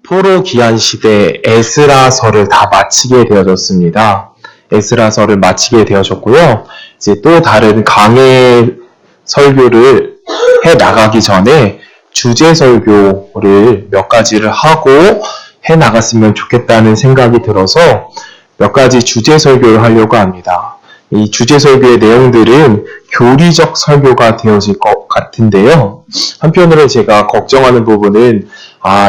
포로 기한 시대 에스라서를 다 마치게 되어졌습니다. 에스라서를 마치게 되어졌고요. 이제 또 다른 강해 설교를 해 나가기 전에 주제 설교를 몇 가지를 하고 해 나갔으면 좋겠다는 생각이 들어서 몇 가지 주제 설교를 하려고 합니다. 이 주제 설교의 내용들은 교리적 설교가 되어질 것 같은데요. 한편으로 제가 걱정하는 부분은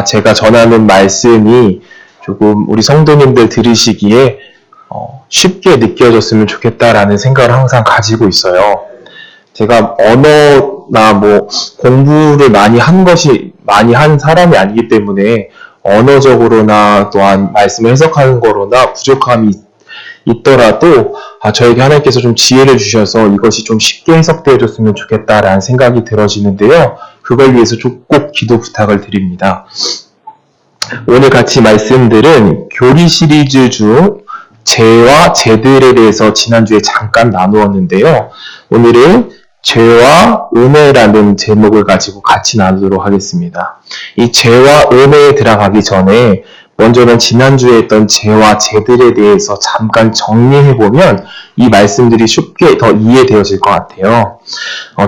제가 전하는 말씀이 조금 우리 성도님들 들으시기에 쉽게 느껴졌으면 좋겠다라는 생각을 항상 가지고 있어요. 제가 언어나 공부를 많이 한 사람이 아니기 때문에 언어적으로나 또한 말씀을 해석하는 거로나 부족함이 있더라도 저에게 하나님께서 좀 지혜를 주셔서 이것이 좀 쉽게 해석되어졌으면 좋겠다라는 생각이 들어지는데요. 그걸 위해서 꼭 기도 부탁을 드립니다. 오늘 같이 말씀들은 교리 시리즈 중 죄와 죄들에 대해서 지난주에 잠깐 나누었는데요. 오늘은 죄와 은혜라는 제목을 가지고 같이 나누도록 하겠습니다. 이 죄와 은혜에 들어가기 전에 먼저는 지난주에 했던 죄와 죄들에 대해서 잠깐 정리해보면 이 말씀들이 쉽게 더 이해되어질 것 같아요.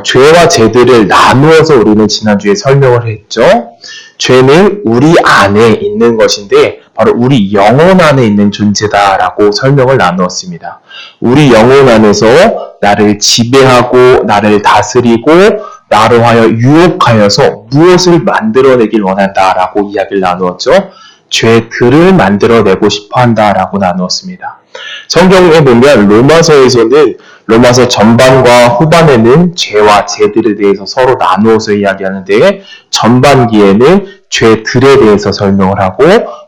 죄와 죄들을 나누어서 우리는 지난주에 설명을 했죠. 죄는 우리 안에 있는 것인데 바로 우리 영혼 안에 있는 존재다라고 설명을 나누었습니다. 우리 영혼 안에서 나를 지배하고 나를 다스리고 나로 하여 유혹하여서 무엇을 만들어내길 원한다라고 이야기를 나누었죠. 죄들을 만들어내고 싶어한다라고 나누었습니다. 성경에 보면 로마서에서는 로마서 전반과 후반에는 죄와 죄들에 대해서 서로 나누어서 이야기하는데 전반기에는 죄들에 대해서 설명을 하고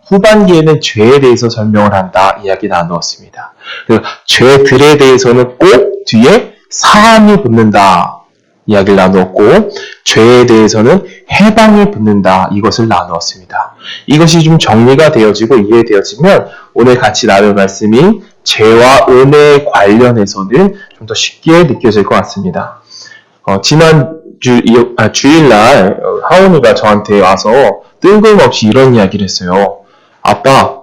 후반기에는 죄에 대해서 설명을 한다 이야기 나누었습니다. 죄들에 대해서는 꼭 뒤에 사함이 붙는다 이야기를 나누었고 죄에 대해서는 해방이 붙는다 이것을 나누었습니다. 이것이 좀 정리가 되어지고 이해되어지면 오늘 같이 나눌 말씀이 죄와 은혜에 관련해서는 좀 더 쉽게 느껴질 것 같습니다. 지난 주일날 하온이가 저한테 와서 뜬금없이 이런 이야기를 했어요. 아빠,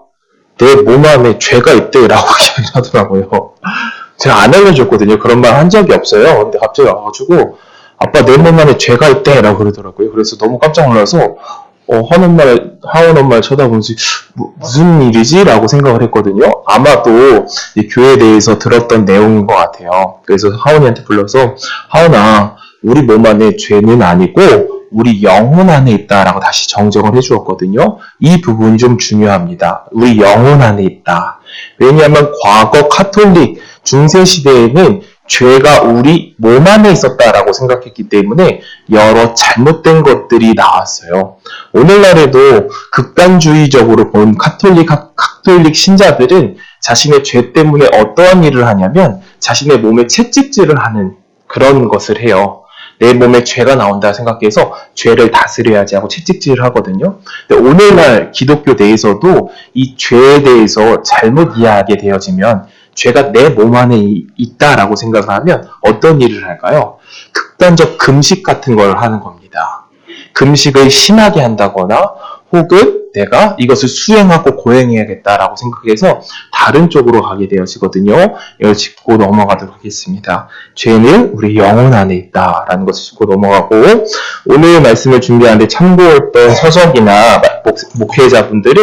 내 몸 안에 죄가 있대 라고 이야기를 하더라고요. 제가 안 알려줬거든요. 그런 말 한 적이 없어요. 근데 갑자기 와가지고 아빠 내 몸 안에 죄가 있대 라고 그러더라고요. 그래서 너무 깜짝 놀라서 하온 엄마를 쳐다보면서 무슨 일이지? 라고 생각을 했거든요. 아마도 이 교회에 대해서 들었던 내용인 것 같아요. 그래서 하온이한테 불러서 하온아, 우리 몸 안에 죄는 아니고 우리 영혼 안에 있다라고 다시 정정을 해주었거든요. 이 부분 좀 중요합니다. 우리 영혼 안에 있다. 왜냐하면 과거 카톨릭 중세시대에는 죄가 우리 몸 안에 있었다라고 생각했기 때문에 여러 잘못된 것들이 나왔어요. 오늘날에도 극단주의적으로 본 카톨릭 신자들은 자신의 죄 때문에 어떠한 일을 하냐면 자신의 몸에 채찍질을 하는 그런 것을 해요. 내 몸에 죄가 나온다 생각해서 죄를 다스려야지 하고 채찍질을 하거든요. 근데 오늘날 기독교 내에서도 이 죄에 대해서 잘못 이해하게 되어지면 죄가 내 몸 안에 있다라고 생각을 하면 어떤 일을 할까요? 극단적 금식 같은 걸 하는 겁니다. 금식을 심하게 한다거나 혹은 내가 이것을 수행하고 고행해야겠다라고 생각해서 다른 쪽으로 가게 되어지거든요. 이걸 짚고 넘어가도록 하겠습니다. 죄는 우리 영혼 안에 있다라는 것을 짚고 넘어가고 오늘 말씀을 준비하는데 참고했던 서적이나 목회자분들은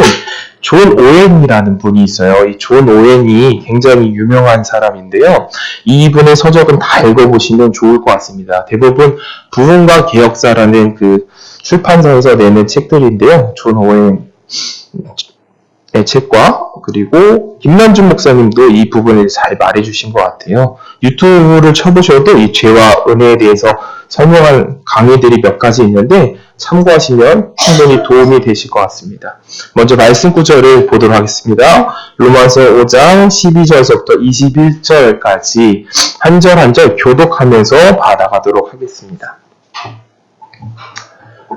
존 오웬이라는 분이 있어요. 이 존 오웬이 굉장히 유명한 사람인데요. 이분의 서적은 다 읽어보시면 좋을 것 같습니다. 대부분 부흥과 개혁사라는 그 출판사에서 내는 책들인데요. 존 오웬의 책과 그리고 김남준 목사님도 이 부분을 잘 말해주신 것 같아요. 유튜브를 쳐보셔도 이 죄와 은혜에 대해서 설명한 강의들이 몇 가지 있는데 참고하시면 충분히 도움이 되실 것 같습니다. 먼저 말씀 구절을 보도록 하겠습니다. 로마서 5장 12절부터 21절까지 한 절 한 절 교독하면서 받아가도록 하겠습니다.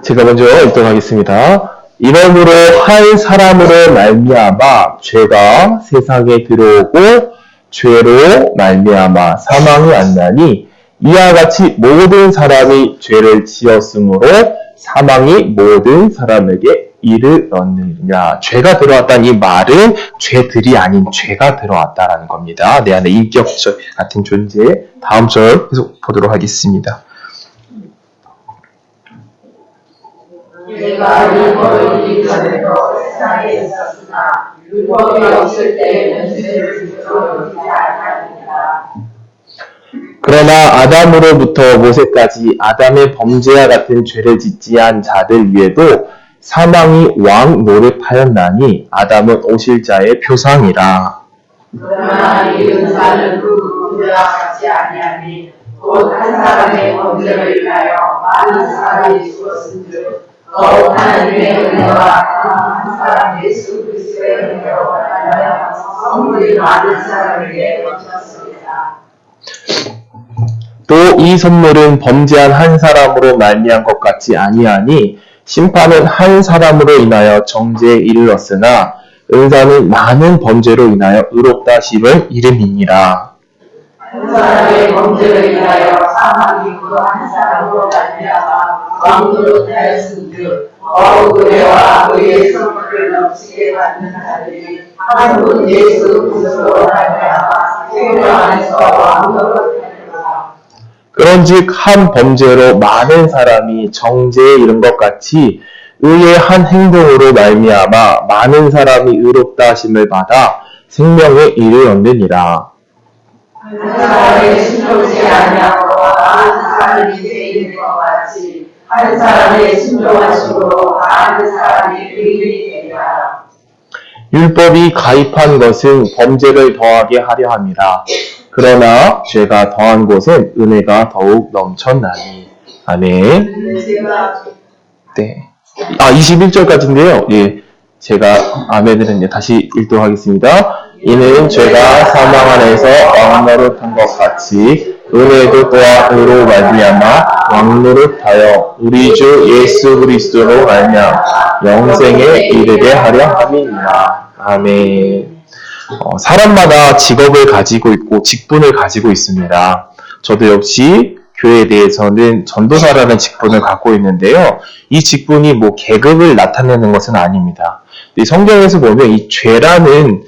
제가 먼저 읽도록 하겠습니다. 이러므로 한 사람으로 말미암아 죄가 세상에 들어오고 죄로 말미암아 사망이 왔나니 이와 같이 모든 사람이 죄를 지었으므로 사망이 모든 사람에게 이르렀느니라. 죄가 들어왔다는 이 말은 죄들이 아닌 죄가 들어왔다라는 겁니다. 내 안에 인격적 같은 존재. 다음 절 계속 보도록 하겠습니다. 우리가 율법을 이기 전에도 세상에 있었으나 율법이 없을 때 문제를 주로 이지 아니하니라. 그러나 아담으로부터 모세까지 아담의 범죄와 같은 죄를 짓지 않은 자들 위에도 사망이 왕 노릇하였나니 아담은 오실 자의 표상이라. 그러나 이 은사는 그 범죄와 같이 아니하니 곧 한 사람의 범죄를 인하여 많은 사람이 죽었은즉 더욱 하나님의 은혜와 한 사람 예수 그리스도의 은혜로 말하여 성물이 많은 사람에게 넘쳤습니다. 또 이 선물은 범죄한 한 사람으로 말미암은 것 같지 아니하니 심판은 한 사람으로 인하여 정죄에 이르렀으나 은사는 많은 범죄로 인하여 의롭다 하심을 이름이니라. 한 사람의 범죄를 인하여 사망이 그 한 사람으로 말미암아 왕노릇하였은즉 어그레와 의의 선물을 넘치게 받는 자들이 한 분 예수 그리스도로 말미암아 생명 안에서 왕노릇하리라. 그런즉 한 범죄로 많은 사람이 정죄에 이른 것 같이 의의 한 행동으로 말미암아 많은 사람이 의롭다 하심을 받아 생명에 이르렀느니라. 한 사람의 순종치 아니하고 많은 사람이 죄인인 것 같이 한 사람의 순종하심으로 많은 사람이 의인이 되리라. 율법이 가입한 것은 범죄를 더하게 하려 함이라. 그러나 죄가 더한 곳은 은혜가 더욱 넘쳤나니. 아멘. 네. 21절까지인데요. 예. 제가 아멘을 이제 다시 읽도록 하겠습니다. 이는 죄가 사망 안에서 왕노릇한 것 같이 은혜도 또한 의로 말미암아 왕노릇하여 우리 주 예수 그리스도로 말미암아 영생에 이르게 하려 함이니라. 아멘. 사람마다 직업을 가지고 있고 직분을 가지고 있습니다. 저도 역시 교회에 대해서는 전도사라는 직분을 갖고 있는데요. 이 직분이 뭐 계급을 나타내는 것은 아닙니다. 성경에서 보면 이 죄라는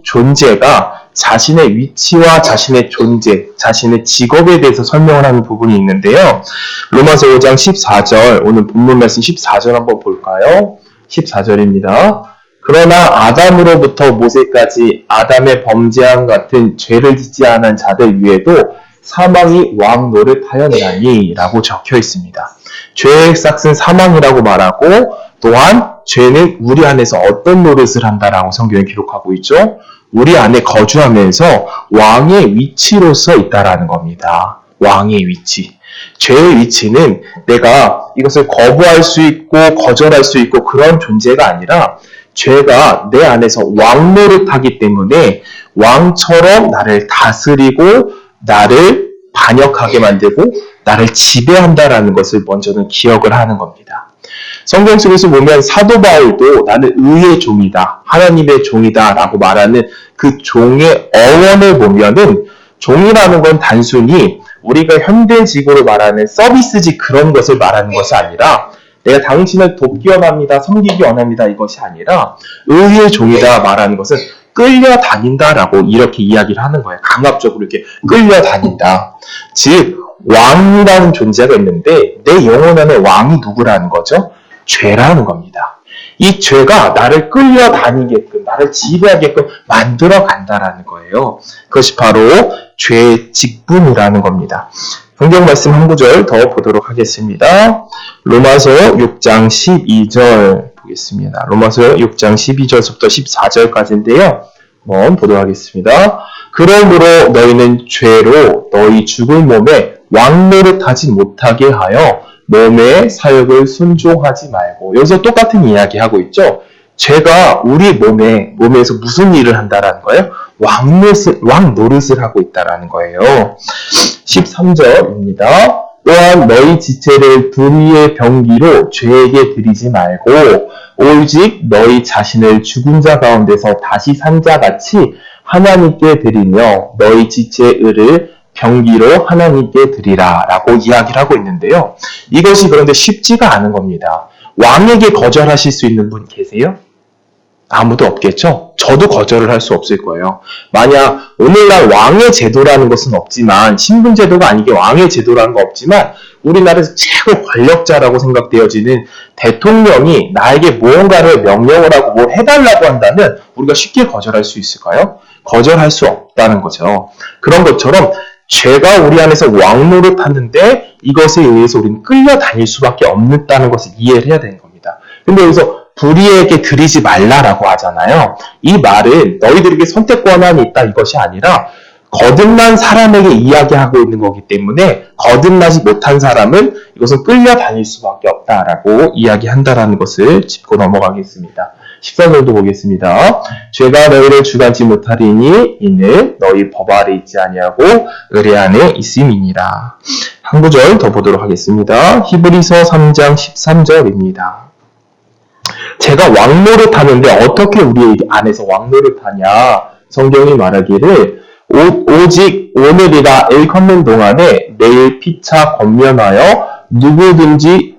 존재가 자신의 위치와 자신의 존재, 자신의 직업에 대해서 설명을 하는 부분이 있는데요. 로마서 5장 14절, 오늘 본문 말씀 14절 한번 볼까요? 14절입니다. 그러나 아담으로부터 모세까지 아담의 범죄함 같은 죄를 짓지 않은 자들 위에도 사망이 왕 노릇하였나니 라고 적혀 있습니다. 죄의 삭은 사망이라고 말하고 또한 죄는 우리 안에서 어떤 노릇을 한다라고 성경에 기록하고 있죠. 우리 안에 거주하면서 왕의 위치로서 있다라는 겁니다. 왕의 위치. 죄의 위치는 내가 이것을 거부할 수 있고 거절할 수 있고 그런 존재가 아니라 죄가 내 안에서 왕 노릇하기 때문에 왕처럼 나를 다스리고 나를 반역하게 만들고 나를 지배한다라는 것을 먼저는 기억을 하는 겁니다. 성경 속에서 보면 사도 바울도 나는 의의 종이다, 하나님의 종이다 라고 말하는 그 종의 어원을 보면은 종이라는 건 단순히 우리가 현대직으로 말하는 서비스직 그런 것을 말하는 것이 아니라 내가 당신을 돕기 원합니다, 섬기기 원합니다 이것이 아니라 의의 종이다 말하는 것은 끌려다닌다라고 이렇게 이야기를 하는 거예요. 강압적으로 이렇게 끌려다닌다. 즉 왕이라는 존재가 있는데 내 영혼 안에 왕이 누구라는 거죠? 죄라는 겁니다. 이 죄가 나를 끌려다니게끔 나를 지배하게끔 만들어 간다라는 거예요. 그것이 바로 죄의 직분이라는 겁니다. 성경 말씀 한 구절 더 보도록 하겠습니다. 로마서 6장 12절 보겠습니다. 로마서 6장 12절부터 14절까지인데요. 한번 보도록 하겠습니다. 그러므로 너희는 죄로 너희 죽을 몸에 왕노릇하지 못하게 하여 몸의 사역을 순종하지 말고. 여기서 똑같은 이야기 하고 있죠. 죄가 우리 몸에서 무슨 일을 한다라는 거예요? 왕노릇을 하고 있다라는 거예요. 13절입니다. 또한 너희 지체를 불의의 병기로 죄에게 드리지 말고 오직 너희 자신을 죽은 자 가운데서 다시 산 자같이 하나님께 드리며 너희 지체의 의를 병기로 하나님께 드리라 라고 이야기를 하고 있는데요. 이것이 그런데 쉽지가 않은 겁니다. 왕에게 거절하실 수 있는 분 계세요? 아무도 없겠죠? 저도 거절을 할 수 없을 거예요. 만약 오늘날 왕의 제도라는 것은 없지만, 신분제도가 아니게 왕의 제도라는 거 없지만, 우리나라에서 최고 권력자라고 생각되어지는 대통령이 나에게 무언가를 명령을 하고 뭘 해달라고 한다면 우리가 쉽게 거절할 수 있을까요? 거절할 수 없다는 거죠. 그런 것처럼 죄가 우리 안에서 왕노릇 하는데 이것에 의해서 우리는 끌려다닐 수밖에 없다는 것을 이해를 해야 되는 겁니다. 근데 여기서 불의에게 드리지 말라라고 하잖아요. 이 말은 너희들에게 선택 권한이 있다 이것이 아니라 거듭난 사람에게 이야기하고 있는 거기 때문에 거듭나지 못한 사람은 이것은 끌려다닐 수밖에 없다라고 이야기한다라는 것을 짚고 넘어가겠습니다. 14절도 보겠습니다. 죄가 너희를 주관치 못하리니 이는 너희 법 아래 있지 아니하고 의뢰 안에 있음이니라. 한 구절 더 보도록 하겠습니다. 히브리서 3장 13절입니다. 제가 왕노릇 하는데 어떻게 우리 안에서 왕노릇 하냐? 성경이 말하기를 오직 오늘이라 일컫는 동안에 내일 피차 권면하여 누구든지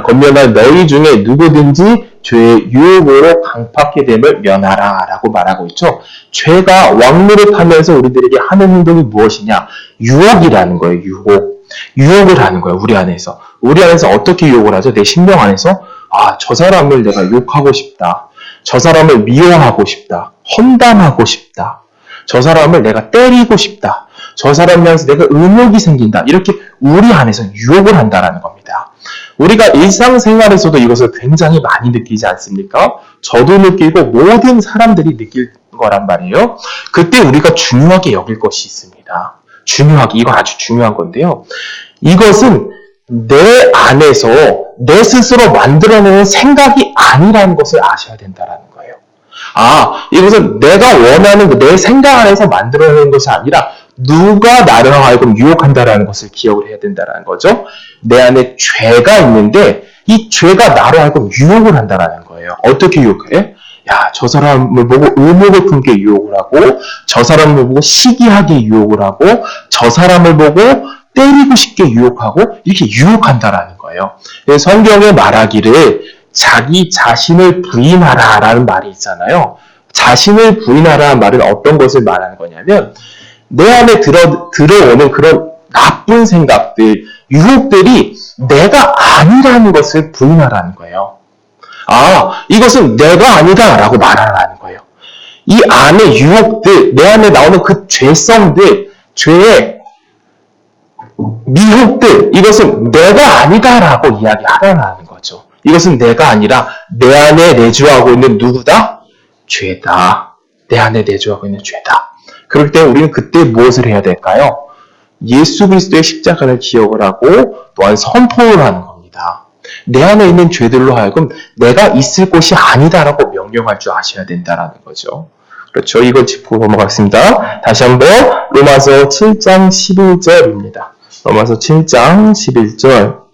권면할 너희 중에 누구든지 죄의 유혹으로 강팍해 됨을 면하라 라고 말하고 있죠. 죄가 왕노릇하면서 우리들에게 하는 행동이 무엇이냐? 유혹이라는 거예요. 유혹을 하는 거예요. 우리 안에서 어떻게 유혹을 하죠? 내 심령 안에서 저 사람을 내가 욕하고 싶다. 저 사람을 미워하고 싶다. 험담하고 싶다. 저 사람을 내가 때리고 싶다. 저 사람에 대해서 내가 의욕이 생긴다. 이렇게 우리 안에서 유혹을 한다는 겁니다. 우리가 일상생활에서도 이것을 굉장히 많이 느끼지 않습니까? 저도 느끼고 모든 사람들이 느낄 거란 말이에요. 그때 우리가 중요하게 여길 것이 있습니다. 이거 아주 중요한 건데요. 이것은 내 안에서 내 스스로 만들어내는 생각이 아니라는 것을 아셔야 된다는 거예요. 이것은 내가 원하는 내 생각 안에서 만들어내는 것이 아니라 누가 나를 하여금 유혹한다라는 것을 기억을 해야 된다는 거죠. 내 안에 죄가 있는데 이 죄가 나를 하여금 유혹을 한다라는 거예요. 어떻게 유혹해? 저 사람을 보고 의목을 품게 유혹을 하고, 저 사람을 보고 시기하게 유혹을 하고, 저 사람을 보고 때리고 싶게 유혹하고, 이렇게 유혹한다라는 거예요. 성경에 말하기를 자기 자신을 부인하라 라는 말이 있잖아요. 자신을 부인하라는 말은 어떤 것을 말하는 거냐면 내 안에 들어오는 그런 나쁜 생각들, 유혹들이 내가 아니라는 것을 부인하라는 거예요. 이것은 내가 아니다 라고 말하라는 거예요. 이 안에 유혹들, 내 안에 나오는 그 죄성들, 죄의 미혹들, 이것은 내가 아니다 라고 이야기하라는 거죠. 이것은 내가 아니라 내 안에 내주하고 있는 누구다? 죄다. 내 안에 내주하고 있는 죄다. 그럴 때 우리는 그때 무엇을 해야 될까요? 예수 그리스도의 십자가를 기억을 하고 또한 선포를 하는 겁니다. 내 안에 있는 죄들로 하여금 내가 있을 곳이 아니다라고 명령할 줄 아셔야 된다는 거죠. 그렇죠. 이걸 짚고 넘어가겠습니다. 다시 한번 로마서 7장 11절입니다. 로마서 7장 11절.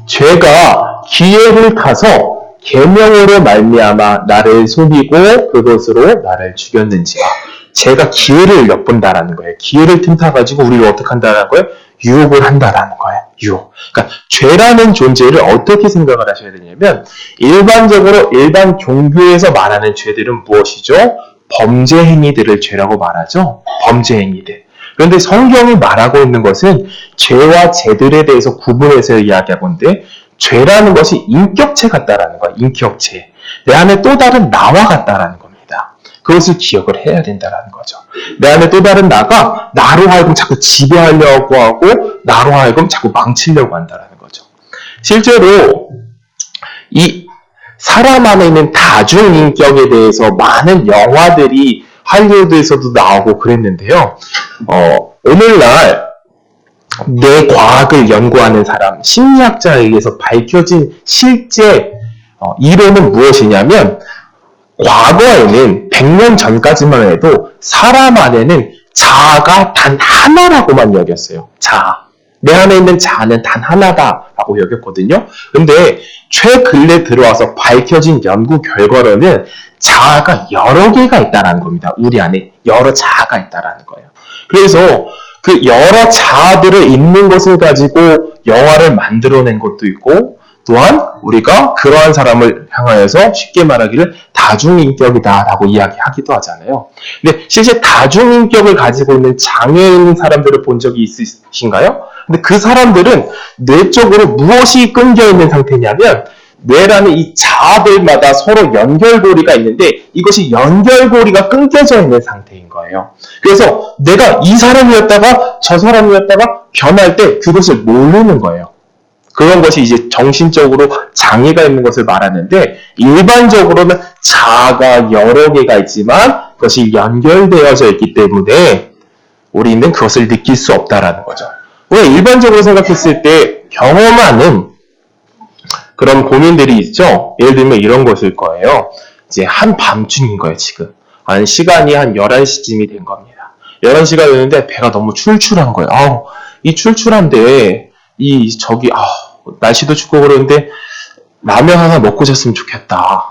죄가 기회를 타서 계명으로 말미암아 나를 속이고 그것으로 나를 죽였는지라. 죄가 기회를 엿본다라는 거예요. 기회를 틈타가지고 우리를 어떻게 한다는 거예요? 유혹을 한다라는 거예요. 유혹. 그러니까 죄라는 존재를 어떻게 생각을 하셔야 되냐면 일반적으로 일반 종교에서 말하는 죄들은 무엇이죠? 범죄 행위들을 죄라고 말하죠. 범죄 행위들. 그런데 성경이 말하고 있는 것은 죄와 죄들에 대해서 구분해서 이야기하고 있는데 죄라는 것이 인격체 같다라는 거야. 인격체. 내 안에 또 다른 나와 같다라는 겁니다. 그것을 기억을 해야 된다라는 거죠. 내 안에 또 다른 나가 나로 하여금 자꾸 지배하려고 하고 나로 하여금 자꾸 망치려고 한다라는 거죠. 실제로 이 사람 안에 있는 다중인격에 대해서 많은 영화들이 할리우드에서도 나오고 그랬는데요. 오늘날 뇌 과학을 연구하는 사람, 심리학자에 의해서 밝혀진 실제 이론은 무엇이냐면 과거에는 100년 전까지만 해도 사람 안에는 자아가 단 하나라고만 여겼어요. 자아. 내 안에 있는 자아는 단 하나다라고 여겼거든요. 근데 최근래 들어와서 밝혀진 연구 결과로는 자아가 여러 개가 있다는 겁니다. 우리 안에 여러 자아가 있다는 거예요. 그래서 그 여러 자아들을 있는 것을 가지고 영화를 만들어낸 것도 있고, 또한 우리가 그러한 사람을 향하여서 쉽게 말하기를 다중인격이다라고 이야기하기도 하잖아요. 근데 실제 다중인격을 가지고 있는 장애인 사람들을 본 적이 있으신가요? 근데 그 사람들은 뇌적으로 무엇이 끊겨 있는 상태냐면, 뇌라는 이 자아들마다 서로 연결고리가 있는데 이것이 연결고리가 끊겨져 있는 상태인 거예요. 그래서 내가 이 사람이었다가 저 사람이었다가 변할 때 그것을 모르는 거예요. 그런 것이 이제 정신적으로 장애가 있는 것을 말하는데, 일반적으로는 자아가 여러 개가 있지만 그것이 연결되어져 있기 때문에 우리는 그것을 느낄 수 없다라는 거죠. 왜? 일반적으로 생각했을 때 경험하는 그런 고민들이 있죠. 예를 들면 이런 것일 거예요. 이제 한밤중인 거예요, 지금. 시간이 한 11시쯤이 된 겁니다. 11시가 되는데 배가 너무 출출한 거예요. 이 출출한데, 날씨도 춥고 그러는데, 라면 하나 먹고 잤으면 좋겠다.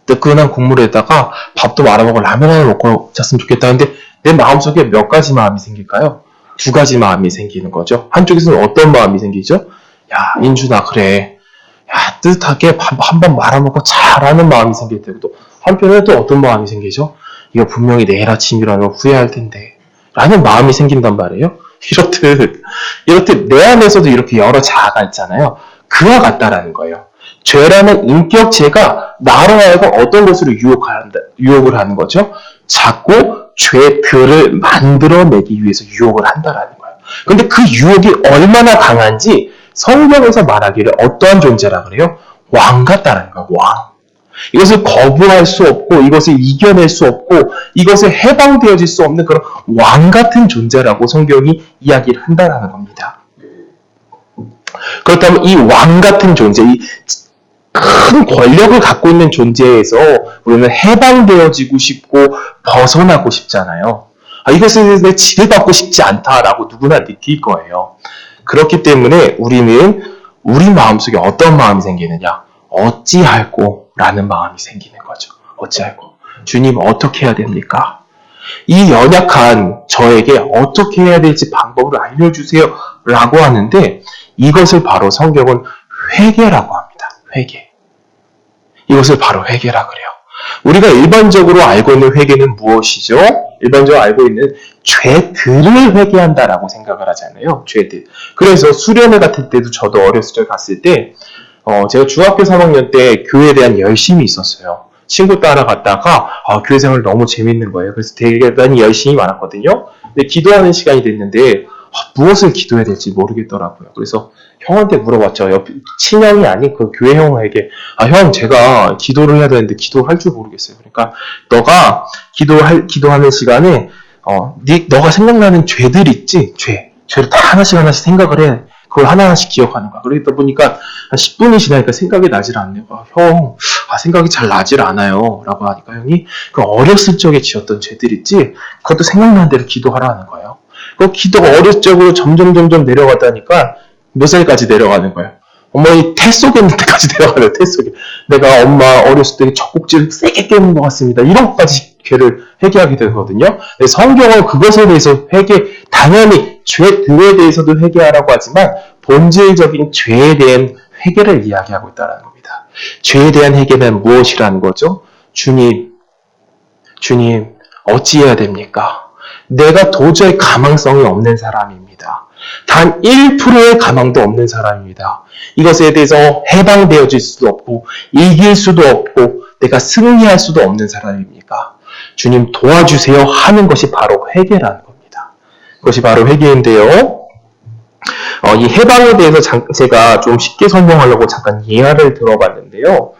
뜨끈한 국물에다가 밥도 말아먹고 라면 하나 먹고 잤으면 좋겠다. 근데 내 마음속에 몇 가지 마음이 생길까요? 두 가지 마음이 생기는 거죠. 한쪽에서는 어떤 마음이 생기죠? 야, 인준아, 그래. 야, 뜨뜻하게 밥 한 번 말아먹고 자라는 마음이 생길 때고, 또 한편에 또 어떤 마음이 생기죠? 이거 분명히 내일 아침이라면 후회할 텐데 라는 마음이 생긴단 말이에요. 이렇듯 내 안에서도 이렇게 여러 자아가 있잖아요. 그와 같다라는 거예요. 죄라는 인격체가 나로 하여금 어떤 것으로 유혹을 하는 거죠? 자꾸 죄들을 만들어내기 위해서 유혹을 한다라는 거예요. 근데 그 유혹이 얼마나 강한지 성경에서 말하기를 어떠한 존재라 그래요? 왕 같다라는 거예요. 왕. 이것을 거부할 수 없고, 이것을 이겨낼 수 없고, 이것에 해방되어질 수 없는 그런 왕 같은 존재라고 성경이 이야기를 한다라는 겁니다. 그렇다면 이 왕 같은 존재, 이 큰 권력을 갖고 있는 존재에서 우리는 해방되어지고 싶고 벗어나고 싶잖아요. 이것에 대해 지배받고 싶지 않다라고 누구나 느낄 거예요. 그렇기 때문에 우리는 우리 마음속에 어떤 마음이 생기느냐? 어찌할꼬? 라는 마음이 생기는 거죠. 어찌할꼬? 주님, 어떻게 해야 됩니까? 이 연약한 저에게 어떻게 해야 될지 방법을 알려주세요. 라고 하는데, 이것을 바로 성경은 회개라고 합니다. 회개. 이것을 바로 회개라 그래요. 우리가 일반적으로 알고 있는 회개는 무엇이죠? 일반적으로 알고 있는 죄들을 회개한다라고 생각을 하잖아요. 죄들. 그래서 수련회 같은 때도 저도 어렸을 때 갔을 때, 제가 중학교 3학년 때 교회에 대한 열심이 있었어요. 친구 따라갔다가 교회 생활 너무 재밌는 거예요. 그래서 대단히 열심히 많았거든요. 근데 기도하는 시간이 됐는데 무엇을 기도해야 될지 모르겠더라고요. 그래서 형한테 물어봤죠. 친형이 아닌 그 교회 형에게, 형, 제가 기도를 해야 되는데 기도할 줄 모르겠어요. 그러니까 너가 기도하는 시간에 너가 생각나는 죄들 있지? 죄를 다 하나씩 생각을 해. 그걸 하나하나씩 기억하는 거야. 그러다 보니까 한 10분이 지나니까 생각이 나질 않네요. 형, 생각이 잘 나질 않아요. 라고 하니까 형이 그 어렸을 적에 지었던 죄들 있지? 그것도 생각나는 대로 기도하라는 거예요. 그 기도가 어렸을 적으로 점점 내려가다니까 몇 살까지 내려가는 거예요. 어머니 태 속에 있는 데까지 내려가요. 태 속에. 내가 엄마 어렸을 때 젖꼭지를 세게 깨문 것 같습니다. 이런 것까지 죄를 회개하게 되거든요. 성경은 그것에 대해서 당연히 죄들에 대해서도 회개하라고 하지만 본질적인 죄에 대한 회개를 이야기하고 있다는 겁니다. 죄에 대한 회개는 무엇이라는 거죠? 주님, 어찌해야 됩니까? 내가 도저히 가망성이 없는 사람입니다. 단 1%의 가망도 없는 사람입니다. 이것에 대해서 해방되어질 수도 없고 이길 수도 없고 내가 승리할 수도 없는 사람입니까? 주님 도와주세요 하는 것이 바로 회개라는 겁니다. 그것이 바로 회개인데요. 이 해방에 대해서 제가 좀 쉽게 설명하려고 잠깐 예화를 들어봤는데요.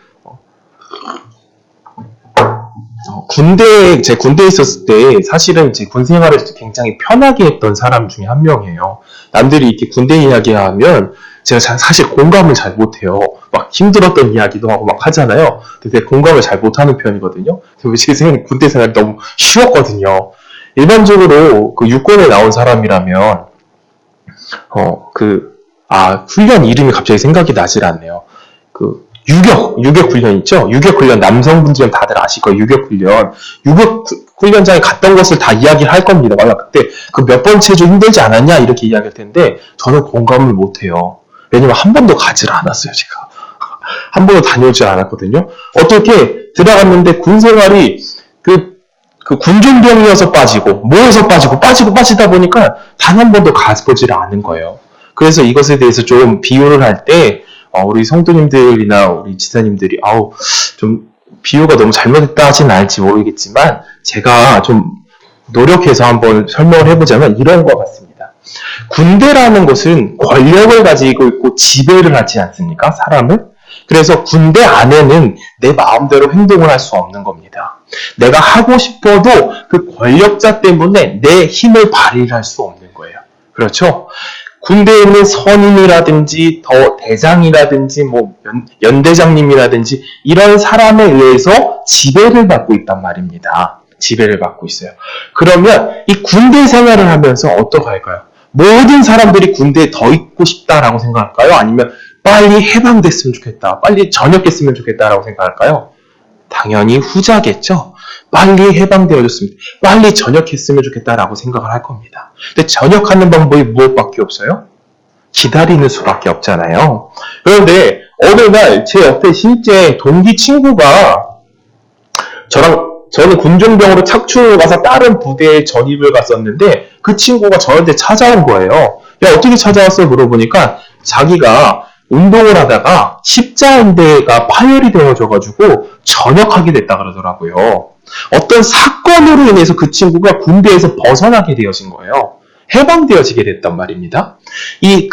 제 군대에 있었을 때 사실은 제 군 생활을 굉장히 편하게 했던 사람 중에 한 명이에요. 남들이 이렇게 군대 이야기하면 제가 사실 공감을 잘 못해요. 막 힘들었던 이야기도 하고 막 하잖아요. 근데 공감을 잘 못하는 편이거든요. 제 군대 생활이 너무 쉬웠거든요. 일반적으로 그 육군에 나온 사람이라면 훈련 이름이 갑자기 생각이 나질 않네요. 유격 훈련 있죠? 유격 훈련 남성분들은 다들 아실 거예요. 유격 훈련장에 갔던 것을 다 이야기를 할 겁니다. 막 그때 그 몇 번째 좀 힘들지 않았냐 이렇게 이야기할 텐데 저는 공감을 못해요. 왜냐면 한 번도 가지를 않았어요. 제가 한 번도 다녀오지 않았거든요. 어떻게 들어갔는데 군 생활이 그 군종병이어서 빠지고 뭐에서 빠지다 보니까 단 한 번도 가보지를 않은 거예요. 그래서 이것에 대해서 좀 비유를 할 때 우리 성도님들이나 우리 지사님들이 좀 비유가 너무 잘못했다 하진 않을지 모르겠지만 제가 좀 노력해서 한번 설명을 해보자면 이런 것 같습니다. 군대라는 것은 권력을 가지고 있고 지배를 하지 않습니까? 사람을? 그래서 군대 안에는 내 마음대로 행동을 할 수 없는 겁니다. 내가 하고 싶어도 그 권력자 때문에 내 힘을 발휘할 수 없는 거예요. 그렇죠? 군대에 있는 선임이라든지 더 대장이라든지 연대장님이라든지 이런 사람에 의해서 지배를 받고 있단 말입니다. 지배를 받고 있어요. 그러면 이 군대 생활을 하면서 어떻게 할까요? 모든 사람들이 군대에 더 있고 싶다라고 생각할까요? 아니면 빨리 해방됐으면 좋겠다, 빨리 전역했으면 좋겠다라고 생각할까요? 당연히 후자겠죠. 빨리 해방되어졌으면, 빨리 전역했으면 좋겠다라고 생각을 할 겁니다. 근데 전역하는 방법이 무엇밖에 없어요? 기다리는 수밖에 없잖아요. 그런데 어느 날 제 옆에 실제 동기 친구가 저는 군종병으로 착출을 가서 다른 부대에 전입을 갔었는데 그 친구가 저한테 찾아온 거예요. 야, 어떻게 찾아왔어? 물어보니까 자기가 운동을 하다가 십자인대가 파열이 되어져가지고 전역하게 됐다 그러더라고요. 어떤 사건으로 인해서 그 친구가 군대에서 벗어나게 되어진 거예요. 해방되어지게 됐단 말입니다. 이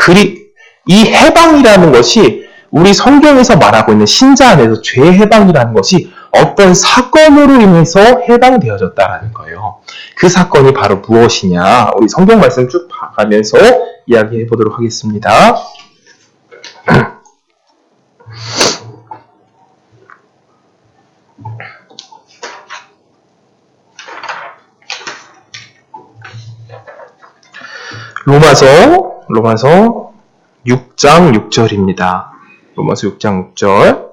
해방이라는 것이 우리 성경에서 말하고 있는 신자 안에서 죄 해방이라는 것이 어떤 사건으로 인해서 해방되어졌다라는 거예요. 그 사건이 바로 무엇이냐? 우리 성경 말씀 쭉 봐가면서 이야기해 보도록 하겠습니다. 로마서 6장 6절입니다. 로마서 6장 6절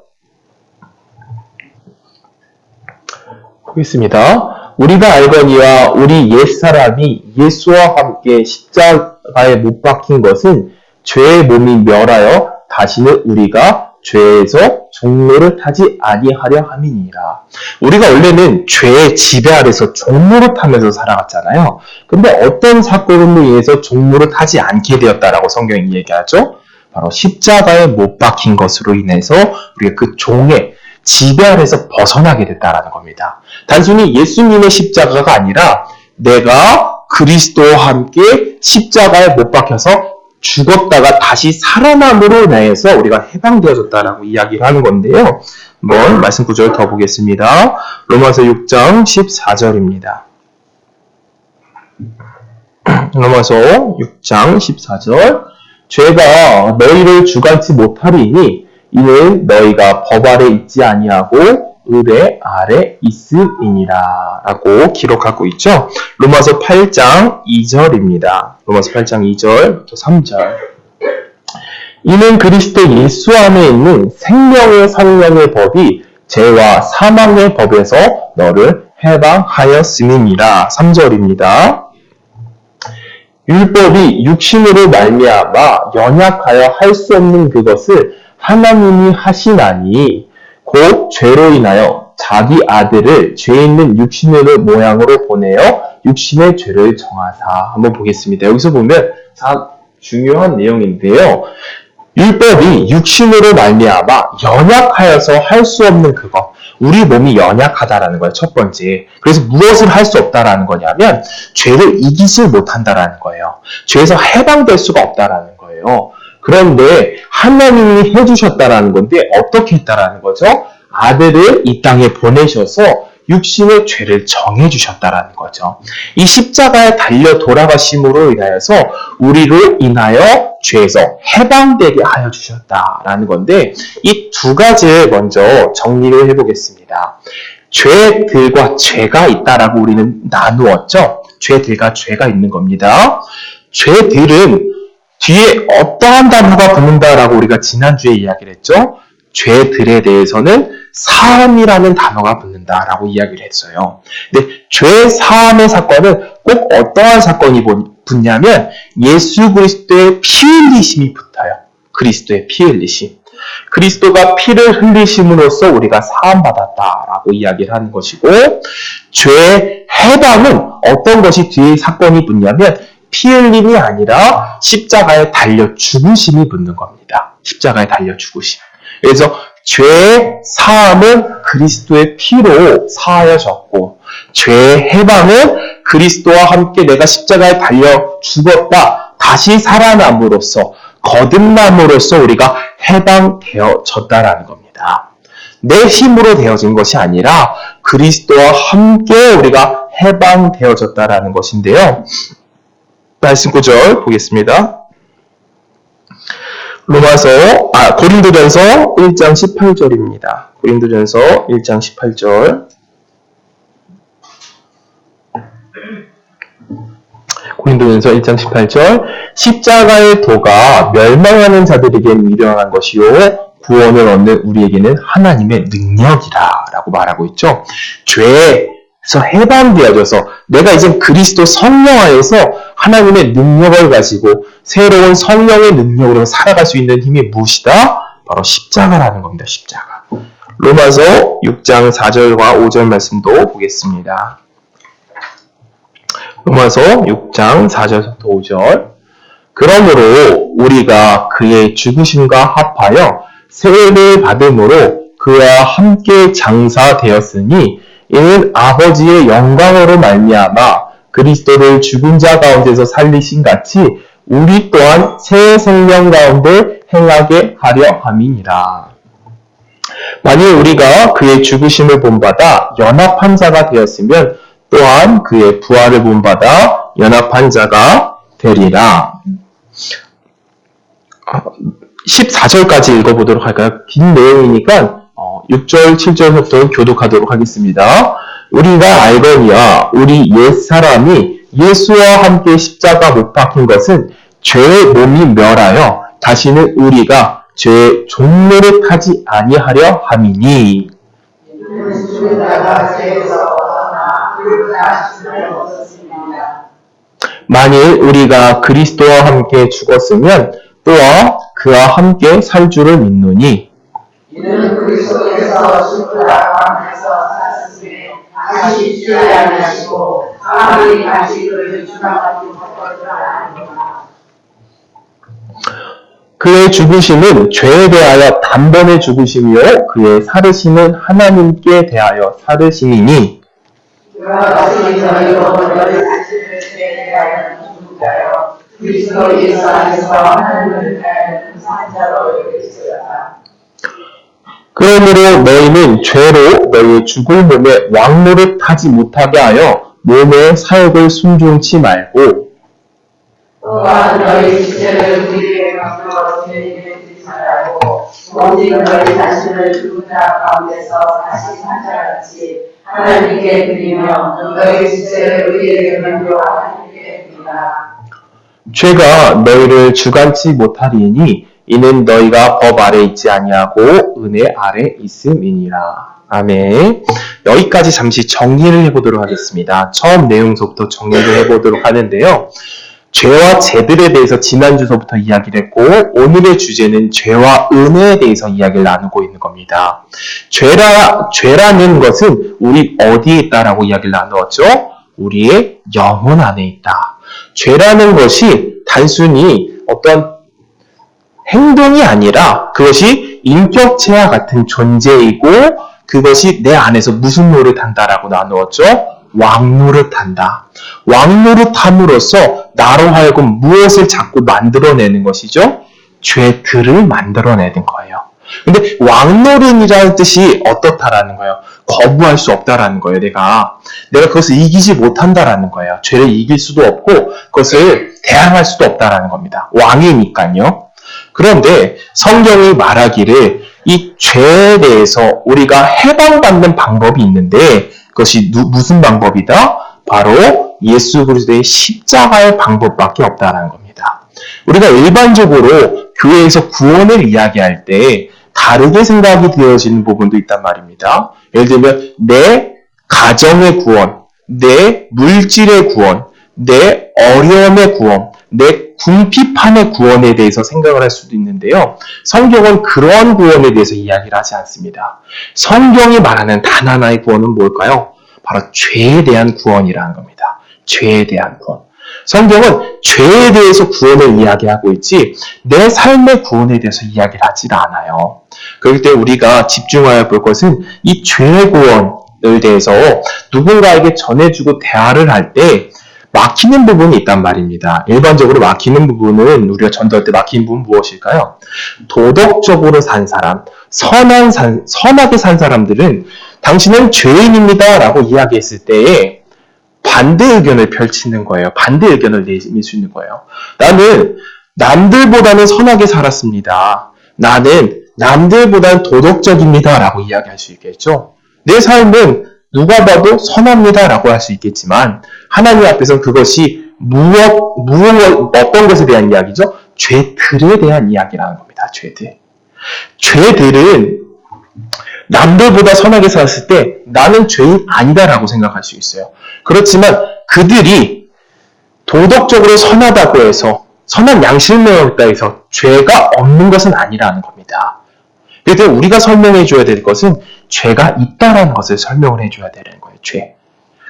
보겠습니다. 우리가 알거니와 우리 옛사람이 예수와 함께 십자가에 못 박힌 것은 죄의 몸이 멸하여 다시는 우리가 죄에서 종노릇 하지 아니하려 함이니라. 우리가 원래는 죄의 지배 아래서 종노릇 하면서 살아갔잖아요. 근데 어떤 사건으로 인해서 종노릇 하지 않게 되었다라고 성경이 얘기하죠? 바로 십자가에 못 박힌 것으로 인해서 우리가 그 종의 지배 아래서 벗어나게 됐다라는 겁니다. 단순히 예수님의 십자가가 아니라 내가 그리스도와 함께 십자가에 못 박혀서 죽었다가 다시 살아남으로 인해서 우리가 해방되어졌다라고 이야기를 하는 건데요. 한번 말씀 구절 더 보겠습니다. 로마서 6장 14절입니다. 로마서 6장 14절 죄가 너희를 주관치 못하리니 이는 너희가 법 아래 있지 아니하고 의뢰 아래 있음이니라 라고 기록하고 있죠. 로마서 8장 2절입니다. 로마서 8장 2절 또 3절 이는 그리스도 예수 안에 있는 생명의 성령의 법이 죄와 사망의 법에서 너를 해방하였음이니라. 3절입니다. 율법이 육신으로 말미암아 연약하여 할 수 없는 그것을 하나님이 하시나니 곧 죄로 인하여 자기 아들을 죄 있는 육신의 모양으로 보내어 육신의 죄를 정하사. 한번 보겠습니다. 여기서 보면 중요한 내용인데요. 율법이 육신으로 말미암아 연약하여서 할 수 없는 그것. 우리 몸이 연약하다라는 거예요. 첫 번째. 그래서 무엇을 할 수 없다라는 거냐면 죄를 이기지 못한다라는 거예요. 죄에서 해방될 수가 없다라는 거예요. 그런데 하나님이 해주셨다라는 건데 어떻게 했다라는 거죠? 아들을 이 땅에 보내셔서 육신의 죄를 정해주셨다라는 거죠. 이 십자가에 달려 돌아가심으로 인하여서 우리로 인하여 죄에서 해방되게 하여 주셨다라는 건데 이 두 가지를 먼저 정리를 해보겠습니다. 죄들과 죄가 있다라고 우리는 나누었죠. 죄들과 죄가 있는 겁니다. 죄들은 뒤에 어떠한 단어가 붙는다라고 우리가 지난주에 이야기를 했죠. 죄들에 대해서는 사함이라는 단어가 붙는다라고 이야기를 했어요. 근데 죄 사함의 사건은 꼭 어떠한 사건이 붙냐면 예수 그리스도의 피 흘리심이 붙어요. 그리스도의 피 흘리심. 그리스도가 피를 흘리심으로써 우리가 사함받았다라고 이야기를 하는 것이고, 죄 해방은 어떤 것이 뒤에 사건이 붙냐면 피 흘림이 아니라 십자가에 달려 죽으심이 붙는 겁니다. 십자가에 달려 죽으심. 그래서 죄 사함은 그리스도의 피로 사하여졌고, 죄 해방은 그리스도와 함께 내가 십자가에 달려 죽었다, 다시 살아남으로써, 거듭남으로써 우리가 해방되어졌다라는 겁니다. 내 힘으로 되어진 것이 아니라 그리스도와 함께 우리가 해방되어졌다라는 것인데요. 말씀 구절 보겠습니다. 고린도전서 1장 18절입니다. 고린도전서 1장 18절. 고린도전서 1장 18절. 십자가의 도가 멸망하는 자들에게 미련한 것이요 구원을 얻는 우리에게는 하나님의 능력이라 라고 말하고 있죠. 죄에서 해방되어져서 내가 이제 그리스도 성령 안에서 하나님의 능력을 가지고 새로운 성령의 능력으로 살아갈 수 있는 힘이 무엇이다? 바로 십자가라는 겁니다. 십자가. 로마서 6장 4절과 5절 말씀도 보겠습니다. 로마서 6장 4절부터 5절. 그러므로 우리가 그의 죽으심과 합하여 세례를 받음으로 그와 함께 장사되었으니 이는 아버지의 영광으로 말미암아 그리스도를 죽은 자 가운데서 살리신 같이 우리 또한 새 생명 가운데 행하게 하려 함이니라. 만일 우리가 그의 죽으심을 본받아 연합한 자가 되었으면 또한 그의 부활을 본받아 연합한 자가 되리라. 14절까지 읽어보도록 할까요? 긴 내용이니까 6절, 7절부터 교독하도록 하겠습니다. 우리가 알거니와 우리 옛사람이 예수와 함께 십자가 못 박힌 것은 죄의 몸이 멸하여 다시는 우리가 죄의 종노릇하지 아니하려 함이니. 만일 우리가 그리스도와 함께 죽었으면 또한 그와 함께 살 줄을 믿노니 이는 그리스도께서 죽으라 함에서 사셨으니 다시 죽지 아니하시고 사람이 다시 그를 주장하지 못할 줄 아느니라. 그의 죽으심은 죄에 대하여 단번에 죽으심이요 그의 살으심은 하나님께 대하여 살으심이니 그와 같이 저희도 너희 자신을 죄에 대하여 죽은 자요 그리스도 예수 안에서 하나님을 대하여 산 자로 여기시리라. 그러므로 너희는 죄로 너희의 죽을 몸에 왕노릇하지 못하게 하여 몸의 사역을 순종치 말고 또한 너희 주제를 우리에게 만들어 죄인을 지지 말고 오직 너희 자신을 죽은 자 가운데서 다시 산 자같이 하나님께 드리며 너희 주제를 우리에게 만들어 하나님께 드리라. 죄가 너희를 주관치 못하리니 이는 너희가 법 아래 있지 아니하고 은혜 아래 있음이니라. 아멘. 여기까지 잠시 정리를 해보도록 하겠습니다. 처음 내용서부터 정리를 해보도록 하는데요. 죄와 죄들에 대해서 지난주서부터 이야기를 했고 오늘의 주제는 죄와 은혜에 대해서 이야기를 나누고 있는 겁니다. 죄라는 것은 우리 어디에 있다라고 이야기를 나누었죠? 우리의 영혼 안에 있다. 죄라는 것이 단순히 어떤 행동이 아니라 그것이 인격체와 같은 존재이고 그것이 내 안에서 무슨 노릇한다라고 나누었죠? 왕노릇한다. 왕노릇함으로써 나로 하여금 무엇을 자꾸 만들어내는 것이죠? 죄들을 만들어내는 거예요. 근데 왕노릇이라는 뜻이 어떻다라는 거예요? 거부할 수 없다라는 거예요. 내가 그것을 이기지 못한다라는 거예요. 죄를 이길 수도 없고 그것을 대항할 수도 없다라는 겁니다. 왕이니까요. 그런데 성경이 말하기를 이 죄에 대해서 우리가 해방받는 방법이 있는데 그것이 무슨 방법이다? 바로 예수 그리스도의 십자가의 방법밖에 없다라는 겁니다. 우리가 일반적으로 교회에서 구원을 이야기할 때 다르게 생각이 되어지는 부분도 있단 말입니다. 예를 들면 내 가정의 구원, 내 물질의 구원, 내 어려움의 구원, 내 궁핍함의 구원에 대해서 생각을 할 수도 있는데요. 성경은 그러한 구원에 대해서 이야기를 하지 않습니다. 성경이 말하는 단 하나의 구원은 뭘까요? 바로 죄에 대한 구원이라는 겁니다. 죄에 대한 구원. 성경은 죄에 대해서 구원을 이야기하고 있지 내 삶의 구원에 대해서 이야기를 하지 않아요. 그럴 때 우리가 집중하여 볼 것은 이 죄의 구원을 대해서 누군가에게 전해주고 대화를 할 때 막히는 부분이 있단 말입니다. 일반적으로 막히는 부분은 우리가 전도할 때 막히는 부분은 무엇일까요? 도덕적으로 산 사람, 선하게 산 사람들은 당신은 죄인입니다 라고 이야기했을 때에 반대 의견을 펼치는 거예요. 반대 의견을 내밀 수 있는 거예요. 나는 남들보다는 선하게 살았습니다. 나는 남들보다는 도덕적입니다 라고 이야기할 수 있겠죠. 내 삶은 누가 봐도 선합니다 라고 할 수 있겠지만 하나님 앞에서는 그것이 어떤 것에 대한 이야기죠? 죄들에 대한 이야기라는 겁니다. 죄들은 남들보다 선하게 살았을 때 나는 죄인 아니다라고 생각할 수 있어요. 그렇지만 그들이 도덕적으로 선하다고 해서 선한 양심을 있다 해서 죄가 없는 것은 아니라는 겁니다. 그래서 우리가 설명해 줘야 될 것은 죄가 있다라는 것을 설명을 해줘야 되는 거예요. 죄.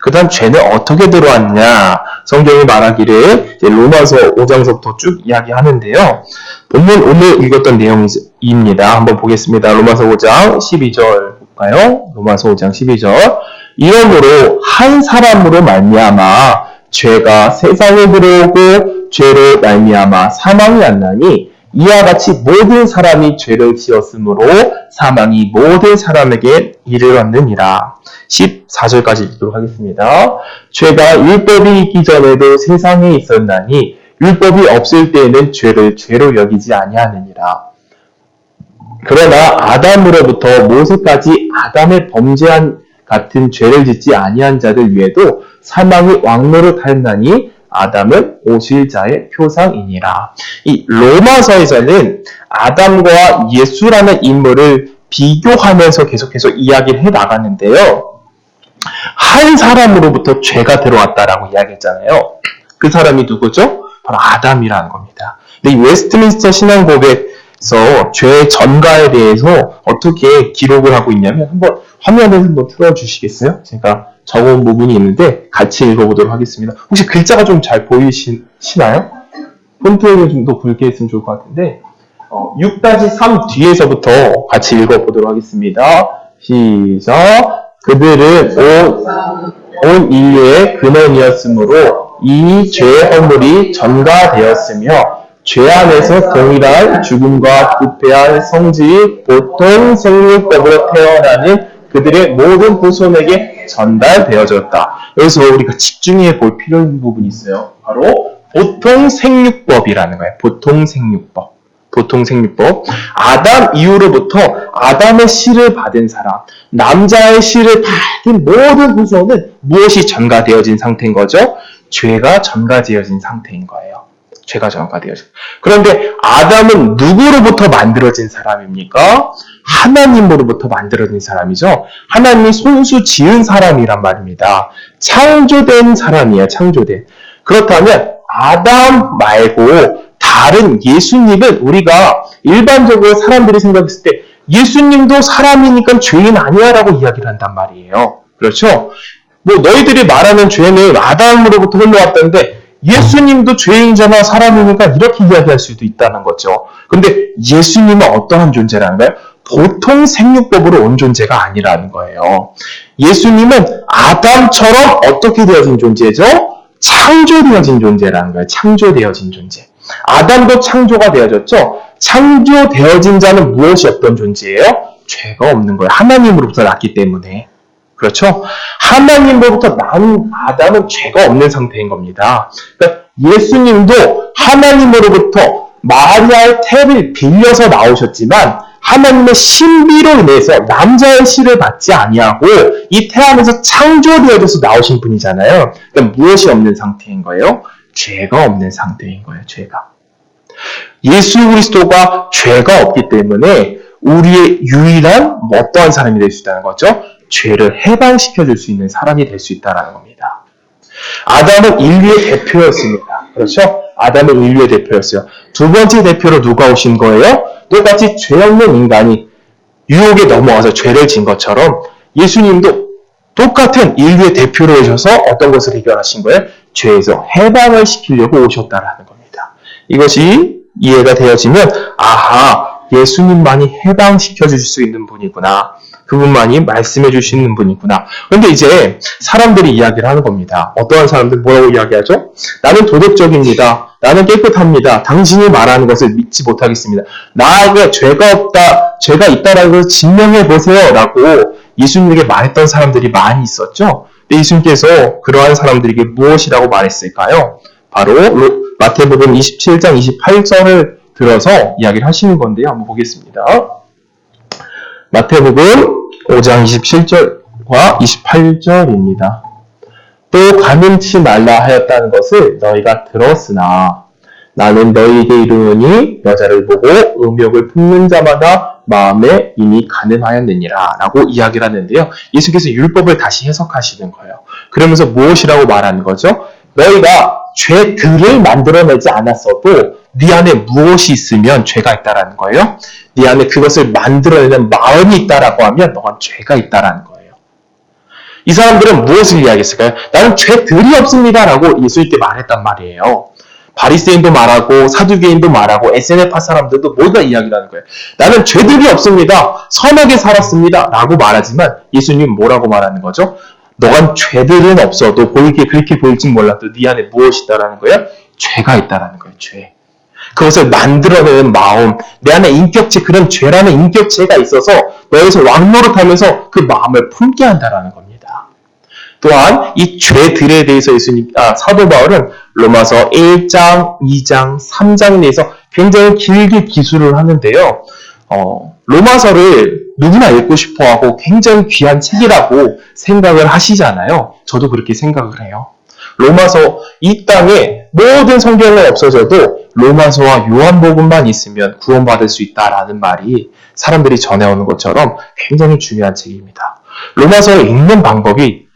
그 다음 죄는 어떻게 들어왔냐. 성경이 말하기를 로마서 5장서부터 쭉 이야기하는데요. 본문 오늘 읽었던 내용입니다. 한번 보겠습니다. 로마서 5장 12절 볼까요? 로마서 5장 12절. 이러므로 한 사람으로 말미암아 죄가 세상에 들어오고 죄로 말미암아 사망이 왔나니 이와 같이 모든 사람이 죄를 지었으므로 사망이 모든 사람에게 이르렀느니라. 14절까지 읽도록 하겠습니다. 죄가 율법이 있기 전에도 세상에 있었나니 율법이 없을 때에는 죄를 죄로 여기지 아니하느니라. 그러나 아담으로부터 모세까지 아담의 범죄한 같은 죄를 짓지 아니한 자들 위에도 사망이 왕노릇하였나니 아담은 오실 자의 표상이니라. 이 로마서에서는 아담과 예수라는 인물을 비교하면서 계속해서 이야기를 해 나가는데요. 한 사람으로부터 죄가 들어왔다라고 이야기했잖아요. 그 사람이 누구죠? 바로 아담이라는 겁니다. 근데 이 웨스트민스터 신앙고백에서 죄의 전가에 대해서 어떻게 기록을 하고 있냐면 한번 화면을 한번 틀어주시겠어요? 제가 적어온 부분이 있는데 같이 읽어보도록 하겠습니다. 혹시 글자가 좀 잘 보이시나요? 폰트를 좀 더 굵게 했으면 좋을 것 같은데 6-3 뒤에서부터 같이 읽어보도록 하겠습니다. 시작. 그들은 온 인류의 근원이었으므로 이 죄의 허물이 전가되었으며 죄 안에서 동일한 죽음과 부패한 성질이 보통 생육법으로 태어나는 그들의 모든 후손에게 전달되어졌다. 여기서 우리가 집중해 볼 필요 있는 부분이 있어요. 바로 보통 생육법이라는 거예요. 보통 생육법. 아담 이후로부터 아담의 씨를 받은 사람, 남자의 씨를 받은 모든 후손은 무엇이 전가되어진 상태인 거죠? 죄가 전가되어진 상태인 거예요. 그런데 아담은 누구로부터 만들어진 사람입니까? 하나님으로부터 만들어진 사람이죠. 하나님이 손수 지은 사람이란 말입니다. 창조된 사람이에요. 그렇다면 아담 말고 다른 예수님은 우리가 일반적으로 사람들이 생각했을 때 예수님도 사람이니까 죄인 아니야 라고 이야기를 한단 말이에요. 그렇죠? 너희들이 말하는 죄는 아담으로부터 흘러왔다는데 예수님도 죄인이잖아, 사람이니까 이렇게 이야기할 수도 있다는 거죠. 근데 예수님은 어떠한 존재라는 거예요? 보통 생육법으로 온 존재가 아니라는 거예요. 예수님은 아담처럼 어떻게 되어진 존재죠? 창조되어진 존재라는 거예요. 창조되어진 존재. 아담도 창조가 되어졌죠? 창조되어진 자는 무엇이 없던 존재예요? 죄가 없는 거예요. 하나님으로부터 났기 때문에. 그렇죠? 하나님으로부터 난 아담은 죄가 없는 상태인 겁니다. 그러니까 예수님도 하나님으로부터 마리아의 태를 빌려서 나오셨지만 하나님의 신비로 인해서 남자의 씨를 받지 아니하고 이 태 안에서 창조되어져서 나오신 분이잖아요. 그러니까 무엇이 없는 상태인 거예요? 죄가 없는 상태인 거예요. 죄가. 예수 그리스도가 죄가 없기 때문에 우리의 유일한 어떠한 사람이 될 수 있다는 거죠? 죄를 해방시켜 줄 수 있는 사람이 될 수 있다는 겁니다. 아담은 인류의 대표였습니다. 그렇죠? 아담은 인류의 대표였어요. 두 번째 대표로 누가 오신 거예요? 똑같이 죄 없는 인간이 유혹에 넘어와서 죄를 진 것처럼 예수님도 똑같은 인류의 대표로 오셔서 어떤 것을 해결하신 거예요? 죄에서 해방을 시키려고 오셨다라는 겁니다. 이것이 이해가 되어지면 아하, 예수님만이 해방시켜 주실 수 있는 분이구나. 그분만이 말씀해 주시는 분이구나. 그런데 이제 사람들이 이야기를 하는 겁니다. 어떠한 사람들 뭐라고 이야기하죠? 나는 도덕적입니다. 나는 깨끗합니다. 당신이 말하는 것을 믿지 못하겠습니다. 나에게 죄가 없다, 죄가 있다라는 것을 증명해 보세요. 라고 예수님에게 말했던 사람들이 많이 있었죠. 근데 예수님께서 그러한 사람들에게 무엇이라고 말했을까요? 바로 마태복음 27장 28절을 들어서 이야기를 하시는 건데요. 한번 보겠습니다. 마태복음 5장 27절과 28절입니다. 또 간음치 말라 하였다는 것을 너희가 들었으나 나는 너희에게 이르노니 여자를 보고 음욕을 품는 자마다 마음에 이미 간음하였느니라 라고 이야기를 하는데요. 예수께서 율법을 다시 해석하시는 거예요. 그러면서 무엇이라고 말하는 거죠? 너희가 죄들을 만들어내지 않았어도 네 안에 무엇이 있으면 죄가 있다라는 거예요. 네 안에 그것을 만들어내는 마음이 있다라고 하면 너가 죄가 있다라는 거예요. 이 사람들은 무엇을 이야기했을까요? 나는 죄들이 없습니다라고 예수님께 말했단 말이에요. 바리새인도 말하고 사두개인도 말하고 SNF파 사람들도 모두 다 이야기를 하는 거예요. 나는 죄들이 없습니다. 선하게 살았습니다. 라고 말하지만 예수님은 뭐라고 말하는 거죠? 너가 죄들은 없어도 그렇게 보일진 몰라도 네 안에 무엇이 있다라는 거예요? 죄가 있다라는 거예요. 죄. 그것을 만들어내는 마음, 내 안에 인격체, 그런 죄라는 인격체가 있어서 너에서 왕노릇하면서 그 마음을 품게 한다라는 겁니다. 또한 이 죄들에 대해서 사도 바울은 로마서 1장, 2장, 3장 내에서 굉장히 길게 기술을 하는데요. 로마서를 누구나 읽고 싶어하고 굉장히 귀한 책이라고 생각을 하시잖아요. 저도 그렇게 생각을 해요. 로마서, 이 땅에 모든 성경은 없어져도 로마서와 요한복음만 있으면 구원받을 수 있다라는 말이 사람들이 전해오는 것처럼 굉장히 중요한 책입니다. 로마서를 읽는 방법이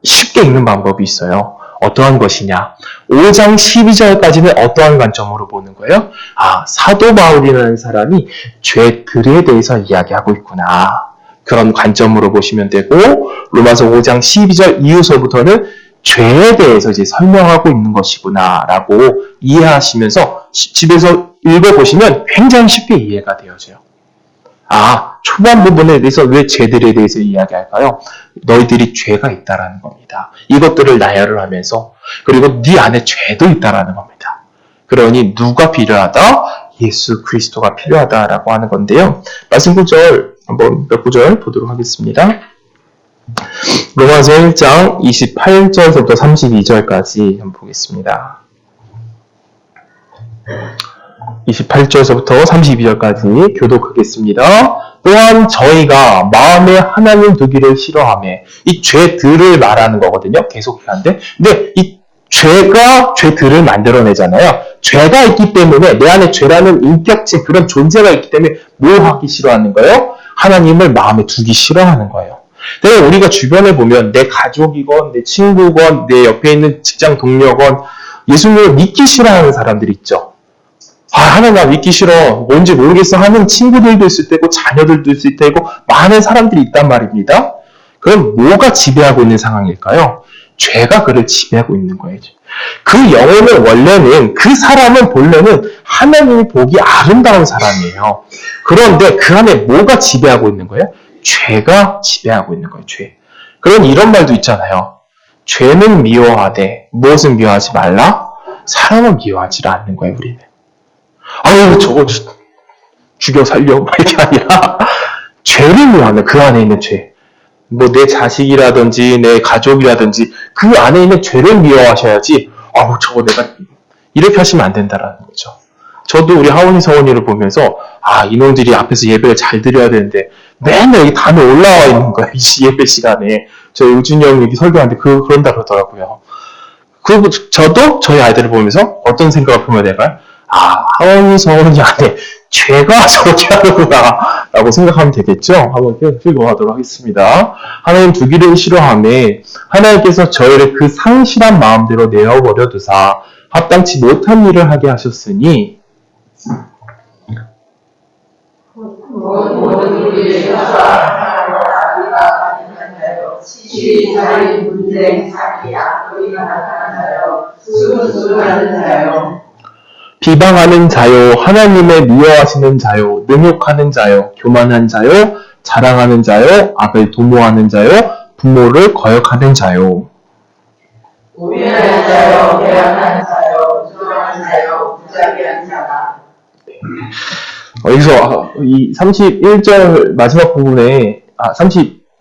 쉽게 읽는 방법이 있어요. 어떠한 것이냐? 5장 12절까지는 어떠한 관점으로 보는 거예요? 사도 바울이라는 사람이 죄들에 대해서 이야기하고 있구나. 그런 관점으로 보시면 되고, 로마서 5장 12절 이후서부터는 죄에 대해서 이제 설명하고 있는 것이구나 라고 이해하시면서 집에서 읽어보시면 굉장히 쉽게 이해가 되어져요. 초반 부분에 대해서 왜 죄들에 대해서 이야기할까요? 너희들이 죄가 있다라는 겁니다. 이것들을 나열을 하면서, 그리고 네 안에 죄도 있다라는 겁니다. 그러니 누가 필요하다? 예수 그리스도가 필요하다라고 하는 건데요. 말씀 구절 한번 몇 구절 보도록 하겠습니다. 로마서 1장 28절부터 32절까지 한번 보겠습니다. 28절부터 32절까지 교독하겠습니다. 또한 저희가 마음에 하나님 두기를 싫어하며, 이 죄들을 말하는 거거든요. 계속하는데, 근데 이 죄가 죄들을 만들어내잖아요. 죄가 있기 때문에 내 안에 죄라는 인격체, 그런 존재가 있기 때문에 뭘 하기 싫어하는 거예요? 하나님을 마음에 두기 싫어하는 거예요. 근데 우리가 주변에 보면 내 가족이건 내 친구건 내 옆에 있는 직장 동료건 예수님을 믿기 싫어하는 사람들이 있죠. 하나님 나 믿기 싫어, 뭔지 모르겠어 하는 친구들도 있을 테고 자녀들도 있을 테고 많은 사람들이 있단 말입니다. 그럼 뭐가 지배하고 있는 상황일까요? 죄가 그를 지배하고 있는 거예요. 그 영혼은 원래는, 그 사람은 본래는 하나님이 보기 아름다운 사람이에요. 그런데 그 안에 뭐가 지배하고 있는 거예요? 죄가 지배하고 있는 거예요. 죄. 그런 이런 말도 있잖아요. 죄는 미워하되 무엇은 미워하지 말라? 사람은 미워하지 않는 거예요. 우리는. 저거 죽여 살려 이게 아니라 죄를 미워하는, 그 안에 있는 죄. 내 자식이라든지 내 가족이라든지 그 안에 있는 죄를 미워하셔야지 저거 내가 이렇게 하시면 안 된다라는 거죠. 저도 우리 하원이 서원이를 보면서 이놈들이 앞에서 예배를 잘 드려야 되는데 맨날 여기 담에 올라와 있는 거예요. 이 예배 시간에. 저 우준이 형 여기 설교하는데 그런다 그러더라고요. 저도 저희 아이들을 보면서 어떤 생각을 보면 될까요? 하원이 서원이 안에 죄가 저렇게 하는구나 라고 생각하면 되겠죠? 한번 읽어보도록 하겠습니다. 하나님 두기를 싫어하며 하나님께서 저희를 그 상실한 마음대로 내어버려 두사 합당치 못한 일을 하게 하셨으니 모든 우리의 시위, 살인, 분쟁, 사기, 악의가 나타난 자요, 수군수군하는 자요, 비방하는 자요, 하나님의 미워하시는 자요, 능욕하는 자요, 교만한 자요, 자랑하는 자요, 악을 도모하는 자요, 부모를 거역하는 자요. 우매하는 자요, 배역하는 자요, 조롱하는 자요, 무자비한 자다. 여기서 이 31절 마지막 부분에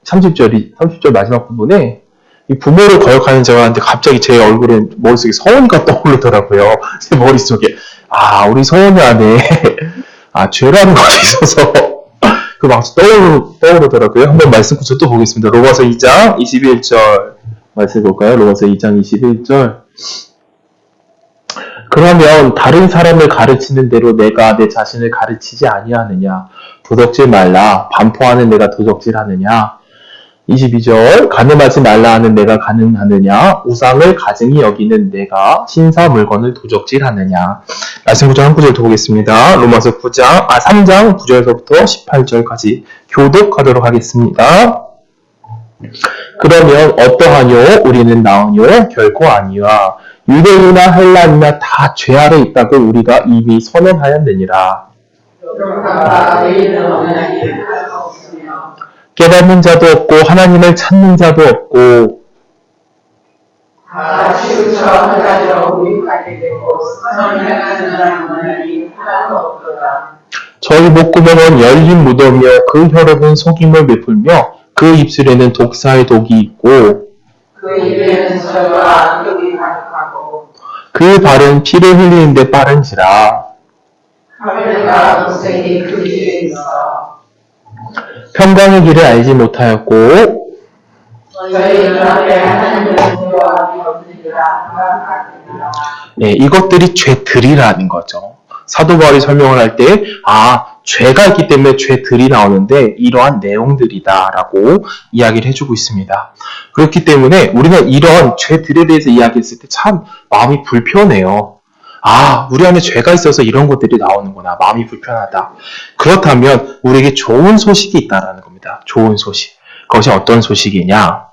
30절 마지막 부분에 이 부모를 거역하는 자가 하는데 갑자기 제 얼굴에 머릿속에 서원이가 떠오르더라고요. 제 머릿속에 우리 서원이 안에 죄라는 것이 있어서 그 막 떠오르더라고요. 한번 말씀 구절 또 보겠습니다. 로마서 2장 21절 말씀 볼까요? 로마서 2장 21절. 그러면 다른 사람을 가르치는 대로 내가 내 자신을 가르치지 아니하느냐? 도적질 말라. 반포하는 내가 도적질하느냐? 22절. 가늠하지 말라 하는 내가 가늠하느냐? 우상을 가증히 여기는 내가 신사 물건을 도적질하느냐? 말씀 구절 한 구절 더 보겠습니다. 로마서 3장 9절서부터 18절까지 교독하도록 하겠습니다. 그러면 어떠하뇨? 우리는 나으뇨? 결코 아니와. 유대인이나 헬라인이나 다 죄 아래 있다고 우리가 이미 선언하였느니라. 깨닫는 자도 없고 하나님을 찾는 자도 없고 다 치우쳐 한 가지로 우익하게 되고 선행하는 사람은 하나도 없도다. 저희 목구멍은 열린 무덤이요 그 혈액은 속임을 베풀며 그 입술에는 독사의 독이 있고 그 입에는 저주와 악독이 가득하고 그 발은 피를 흘리는데 빠른지라. 하늘과 고생이 그 길에 있어 평강의 길을 알지 못하였고 저희는 앞에 하나님의 존재와 없느니라. 네, 이것들이 죄들이라는 거죠. 사도 바울이 설명을 할 때 죄가 있기 때문에 죄들이 나오는데 이러한 내용들이다라고 이야기를 해주고 있습니다. 그렇기 때문에 우리는 이런 죄들에 대해서 이야기했을 때 참 마음이 불편해요. 우리 안에 죄가 있어서 이런 것들이 나오는구나. 마음이 불편하다. 그렇다면 우리에게 좋은 소식이 있다라는 겁니다. 좋은 소식. 그것이 어떤 소식이냐?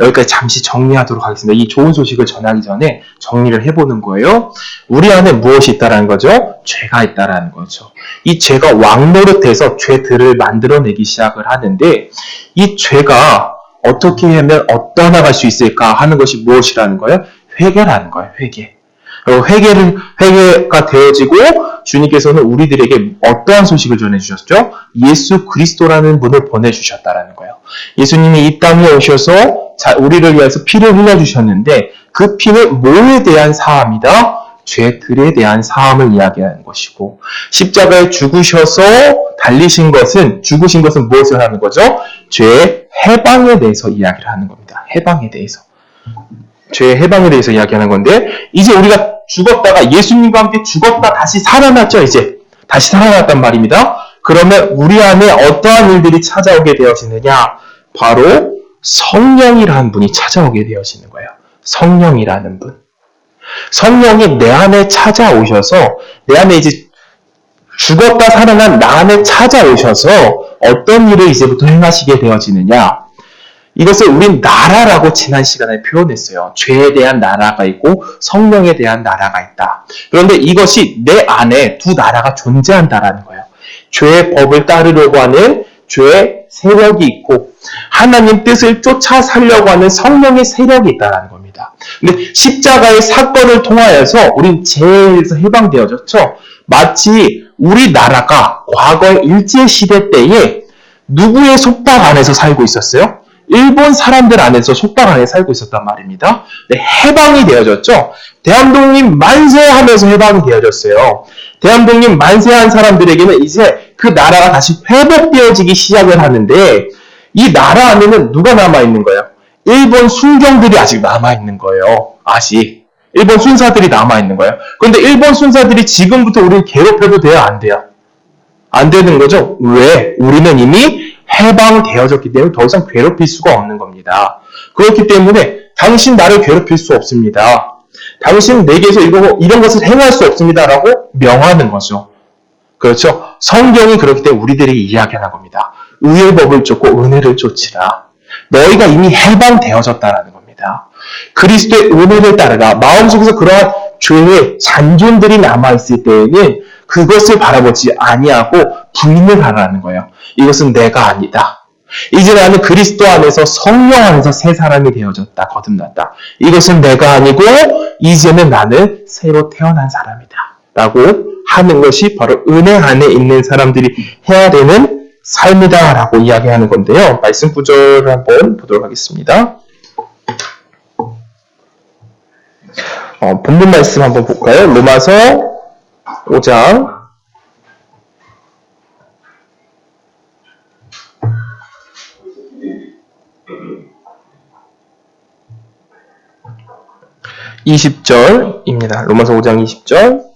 여기까지 잠시 정리하도록 하겠습니다. 이 좋은 소식을 전하기 전에 정리를 해보는 거예요. 우리 안에 무엇이 있다라는 거죠? 죄가 있다라는 거죠. 이 죄가 왕노릇해서 죄들을 만들어내기 시작을 하는데 이 죄가 어떻게 하면 어떠나갈 수 있을까 하는 것이 무엇이라는 거예요? 회개라는 거예요. 회개. 회개가 되어지고 주님께서는 우리들에게 어떠한 소식을 전해주셨죠? 예수 그리스도라는 분을 보내주셨다라는 거예요. 예수님이 이 땅에 오셔서 우리를 위해서 피를 흘려주셨는데 그 피는 뭐에 대한 사함이다? 죄들에 대한 사함을 이야기하는 것이고 십자가에 죽으신 것은 무엇을 하는 거죠? 죄의 해방에 대해서 이야기를 하는 겁니다. 해방에 대해서. 죄의 해방에 대해서 이야기하는 건데 이제 우리가 죽었다가 예수님과 함께 죽었다 다시 살아났죠. 이제 다시 살아났단 말입니다. 그러면 우리 안에 어떠한 일들이 찾아오게 되어지느냐? 바로 성령이라는 분이 찾아오게 되어지는 거예요. 성령이라는 분. 성령이 내 안에 찾아오셔서 내 안에 이제 죽었다 살아난 나 안에 찾아오셔서 어떤 일을 이제부터 행하시게 되어지느냐? 이것을 우린 나라라고 지난 시간에 표현했어요. 죄에 대한 나라가 있고 성령에 대한 나라가 있다. 그런데 이것이 내 안에 두 나라가 존재한다라는 거예요. 죄의 법을 따르려고 하는 죄의 세력이 있고 하나님 뜻을 쫓아 살려고 하는 성령의 세력이 있다는 겁니다. 근데 십자가의 사건을 통하여서 우린 죄에서 해방되어졌죠. 마치 우리나라가 과거의 일제시대 때에 누구의 속박 안에서 살고 있었어요? 일본 사람들 안에서 속박 안에 살고 있었단 말입니다. 네, 해방이 되어졌죠. 대한독립 만세하면서 해방이 되어졌어요. 대한독립 만세한 사람들에게는 이제 그 나라가 다시 회복되어지기 시작을 하는데 이 나라 안에는 누가 남아있는 거예요? 일본 순경들이 아직 남아있는 거예요. 아직. 일본 순사들이 남아있는 거예요. 그런데 일본 순사들이 지금부터 우리를 괴롭혀도 돼요? 안 돼요? 안 되는 거죠. 왜? 우리는 이미 해방되어졌기 때문에 더 이상 괴롭힐 수가 없는 겁니다. 그렇기 때문에 당신 나를 괴롭힐 수 없습니다. 당신 내게서 이런 것을 행할 수 없습니다라고 명하는 거죠. 그렇죠? 성경이 그렇기 때문에 우리들에게 이야기하는 겁니다. 의의 법을 쫓고 은혜를 쫓으라. 너희가 이미 해방되어졌다라는 겁니다. 그리스도의 은혜를 따르라. 마음속에서 그러한 죄의 잔존들이 남아있을 때에는 그것을 바라보지 아니하고 부인을 하라는 거예요. 이것은 내가 아니다. 이제 나는 그리스도 안에서 성령 안에서 새 사람이 되어졌다. 거듭났다. 이것은 내가 아니고 이제는 나는 새로 태어난 사람이다. 라고 하는 것이 바로 은혜 안에 있는 사람들이 해야 되는 삶이다. 라고 이야기하는 건데요. 말씀 구절을 한번 보도록 하겠습니다. 본문 말씀 한번 볼까요? 로마서 5장 20절입니다. 로마서 5장 20절.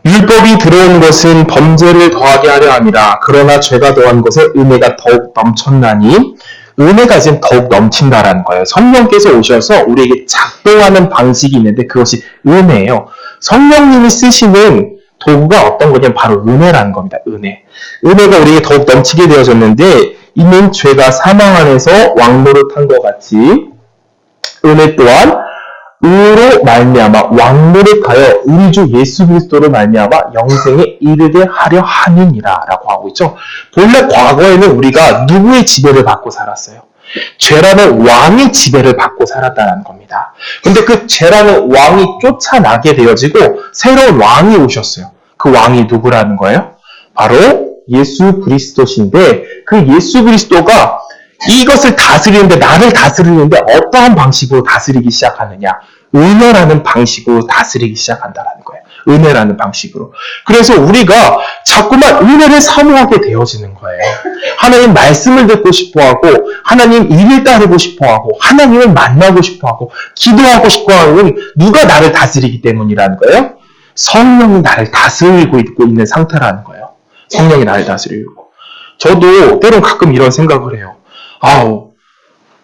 율법이 들어온 것은 범죄를 더하게 하려 함이라. 그러나 죄가 더한 것에 은혜가 더욱 넘쳤나니 은혜가 이제 더욱 넘친다라는 거예요. 성령께서 오셔서 우리에게 작동하는 방식이 있는데 그것이 은혜예요. 성령님이 쓰시는 도구가 어떤 거냐면 바로 은혜라는 겁니다. 은혜가 우리에게 더욱 넘치게 되어졌는데 이는 죄가 사망 안에서 왕노릇한 것 같이 은혜 또한 의로 말미암아 왕노릇하여 우리 주 예수 그리스도로 말미암아 영생에 이르게 하려 함이니라 라고 하고 있죠. 본래 과거에는 우리가 누구의 지배를 받고 살았어요? 죄라는 왕의 지배를 받고 살았다는 겁니다. 근데 그 죄라는 왕이 쫓아나게 되어지고 새로운 왕이 오셨어요. 그 왕이 누구라는 거예요? 바로 예수 그리스도신데 그 예수 그리스도가 이것을 다스리는데 나를 다스리는데 어떠한 방식으로 다스리기 시작하느냐? 은혜라는 방식으로 다스리기 시작한다는 거예요. 은혜라는 방식으로. 그래서 우리가 자꾸만 은혜를 사모하게 되어지는 거예요. 하나님 말씀을 듣고 싶어하고 하나님 일을 따르고 싶어하고 하나님을 만나고 싶어하고 기도하고 싶어하는 누가 나를 다스리기 때문이라는 거예요. 성령이 나를 다스리고 있는 상태라는 거예요. 성령이 나를 다스리고. 저도 때론 가끔 이런 생각을 해요.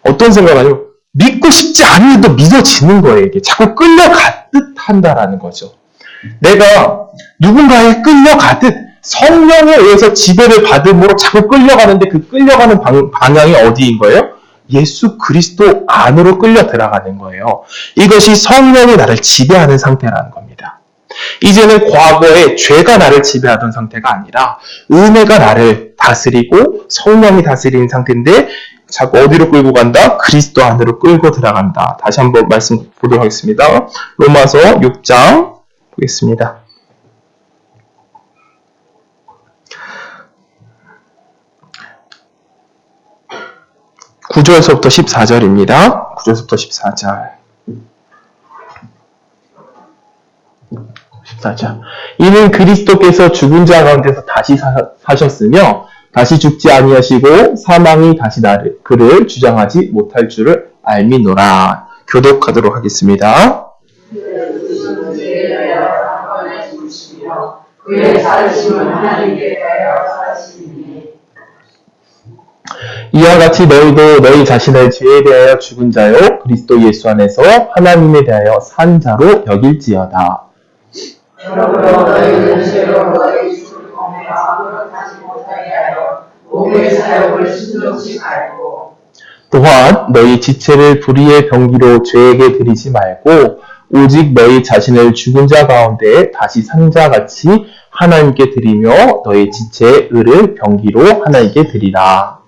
어떤 생각을 하냐면 믿고 싶지 않은데도 믿어지는 거예요. 이게 자꾸 끌려가듯 한다라는 거죠. 내가 누군가에 끌려가듯 성령에 의해서 지배를 받음으로 자꾸 끌려가는데 그 끌려가는 방향이 어디인 거예요? 예수 그리스도 안으로 끌려 들어가는 거예요. 이것이 성령이 나를 지배하는 상태라는 겁니다. 이제는 과거에 죄가 나를 지배하던 상태가 아니라 은혜가 나를 다스리고 성령이 다스리는 상태인데 자꾸 어디로 끌고 간다? 그리스도 안으로 끌고 들어간다. 다시 한번 말씀 보도록 하겠습니다. 로마서 6장 보겠습니다. (9절서부터) 14절입니다. 9절서부터 14절. 14절. 이는 그리스도께서 죽은 자 가운데서 다시 사셨으며 다시 죽지 아니하시고 사망이 다시 그를 주장하지 못할 줄을 알미노라. 교독하도록 하겠습니다. 그의 살으심은 하나님께 대하여 사시니 이와 같이 너희도 너희 자신을 죄에 대하여 죽은 자요 그리스도 예수 안에서 하나님에 대하여 산 자로 여길지어다. 그러므로 너희는 죄로 너희 죽을 몸에 아무런 하지 못하게 하여 몸의 사욕을 순종치 말고 또한 너희 지체를 불의의 병기로 죄에게 드리지 말고 오직 너희 자신을 죽은 자 가운데 다시 산 자 같이 하나님께 드리며 너희 지체의 의를 병기로 하나님께 드리라.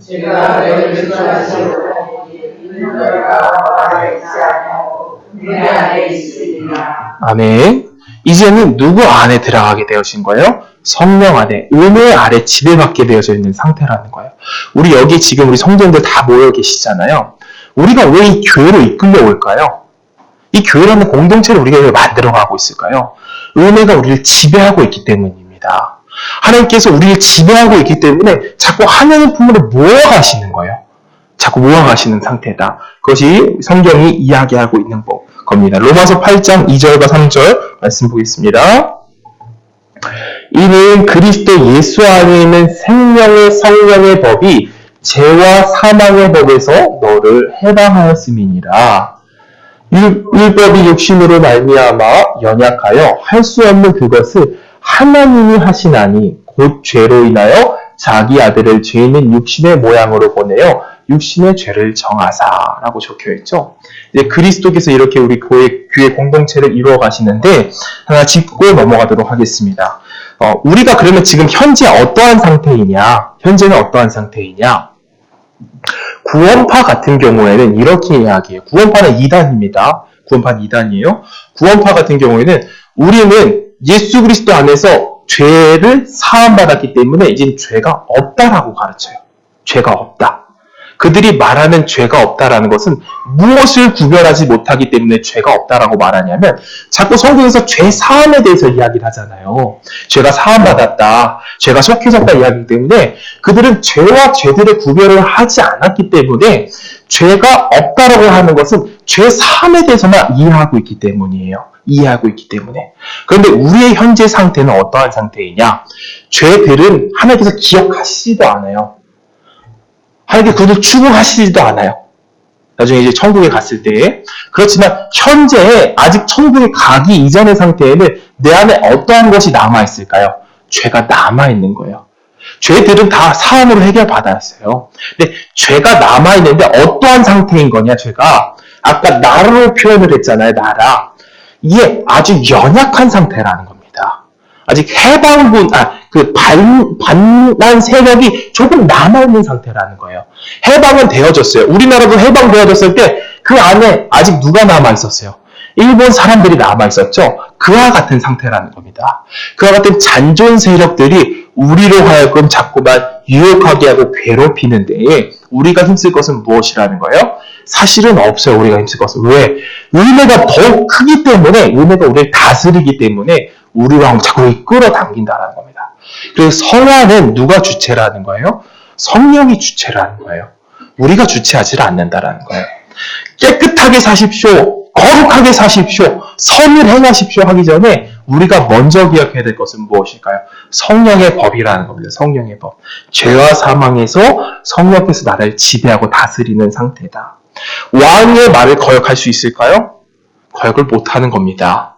제가 너희를 주하시고 있는 너희가 말을 잊지 아니하고 내 안에 있으리라. 아멘. 이제는 누구 안에 들어가게 되어진 거예요? 성령 안에, 은혜 아래 지배받게 되어져 있는 상태라는 거예요. 우리 여기 지금 우리 성도님들 다 모여 계시잖아요. 우리가 왜 이 교회로 이끌려 올까요? 이 교회라는 공동체를 우리가 왜 만들어가고 있을까요? 은혜가 우리를 지배하고 있기 때문입니다. 하나님께서 우리를 지배하고 있기 때문에 자꾸 하나님 품으로 모아가시는 거예요. 자꾸 모아가시는 상태다. 그것이 성경이 이야기하고 있는 겁니다. 로마서 8장 2절과 3절 말씀 보겠습니다. 이는 그리스도 예수 안에 있는 생명의 성령의 법이 죄와 사망의 법에서 너를 해방하였음이니라. 율법이 육신으로 말미암아 연약하여 할 수 없는 그것을 하나님이 하시나니 곧 죄로 인하여 자기 아들을 죄 있는 육신의 모양으로 보내어 육신의 죄를 정하사라고 적혀있죠. 이제 그리스도께서 이렇게 우리 교회 공동체를 이루어 가시는데 하나 짚고 넘어가도록 하겠습니다. 우리가 그러면 지금 현재 어떠한 상태이냐? 현재는 어떠한 상태이냐? 구원파 같은 경우에는 이렇게 이야기해요. 구원파는 2단입니다. 구원파는 2단이에요. 구원파 같은 경우에는 우리는 예수 그리스도 안에서 죄를 사함받았기 때문에 이제 죄가 없다라고 가르쳐요. 죄가 없다. 그들이 말하는 죄가 없다라는 것은 무엇을 구별하지 못하기 때문에 죄가 없다라고 말하냐면 자꾸 성경에서 죄 사함에 대해서 이야기를 하잖아요. 죄가 사함받았다, 죄가 속해졌다 이야기이기 때문에 그들은 죄와 죄들의 구별을 하지 않았기 때문에 죄가 없다라고 하는 것은 죄 사함에 대해서만 이해하고 있기 때문이에요. 이해하고 있기 때문에. 그런데 우리의 현재 상태는 어떠한 상태이냐? 죄들은 하나님께서 기억하시지도 않아요. 하나님께 그들 추궁하시지도 않아요. 나중에 이제 천국에 갔을 때. 그렇지만 현재 아직 천국에 가기 이전의 상태에는 내 안에 어떠한 것이 남아있을까요? 죄가 남아있는 거예요. 죄들은 다 사함으로 해결받았어요. 근데 죄가 남아있는데 어떠한 상태인 거냐, 죄가. 아까 나로 표현을 했잖아요, 나라. 이게 아주 연약한 상태라는 겁니다. 아직 반란 세력이 조금 남아있는 상태라는 거예요. 해방은 되어졌어요. 우리나라도 해방되어졌을 때 그 안에 아직 누가 남아있었어요? 일본 사람들이 남아있었죠? 그와 같은 상태라는 겁니다. 그와 같은 잔존 세력들이 우리로 하여금 자꾸만 유혹하게 하고 괴롭히는 데에 우리가 힘쓸 것은 무엇이라는 거예요? 사실은 없어요. 우리가 힘쓸 것은. 왜? 은혜가 더욱 크기 때문에, 은혜가 우리를 다스리기 때문에 우리가 자꾸 끌어당긴다는 겁니다. 그래서 성화는 누가 주체라는 거예요? 성령이 주체라는 거예요. 우리가 주체하지 않는다라는 거예요. 깨끗하게 사십시오. 거룩하게 사십시오. 선을 행하십시오 하기 전에 우리가 먼저 기억해야 될 것은 무엇일까요? 성령의 법이라는 겁니다. 성령의 법. 죄와 사망에서 성령께서 나를 지배하고 다스리는 상태다. 왕의 말을 거역할 수 있을까요? 거역을 못하는 겁니다.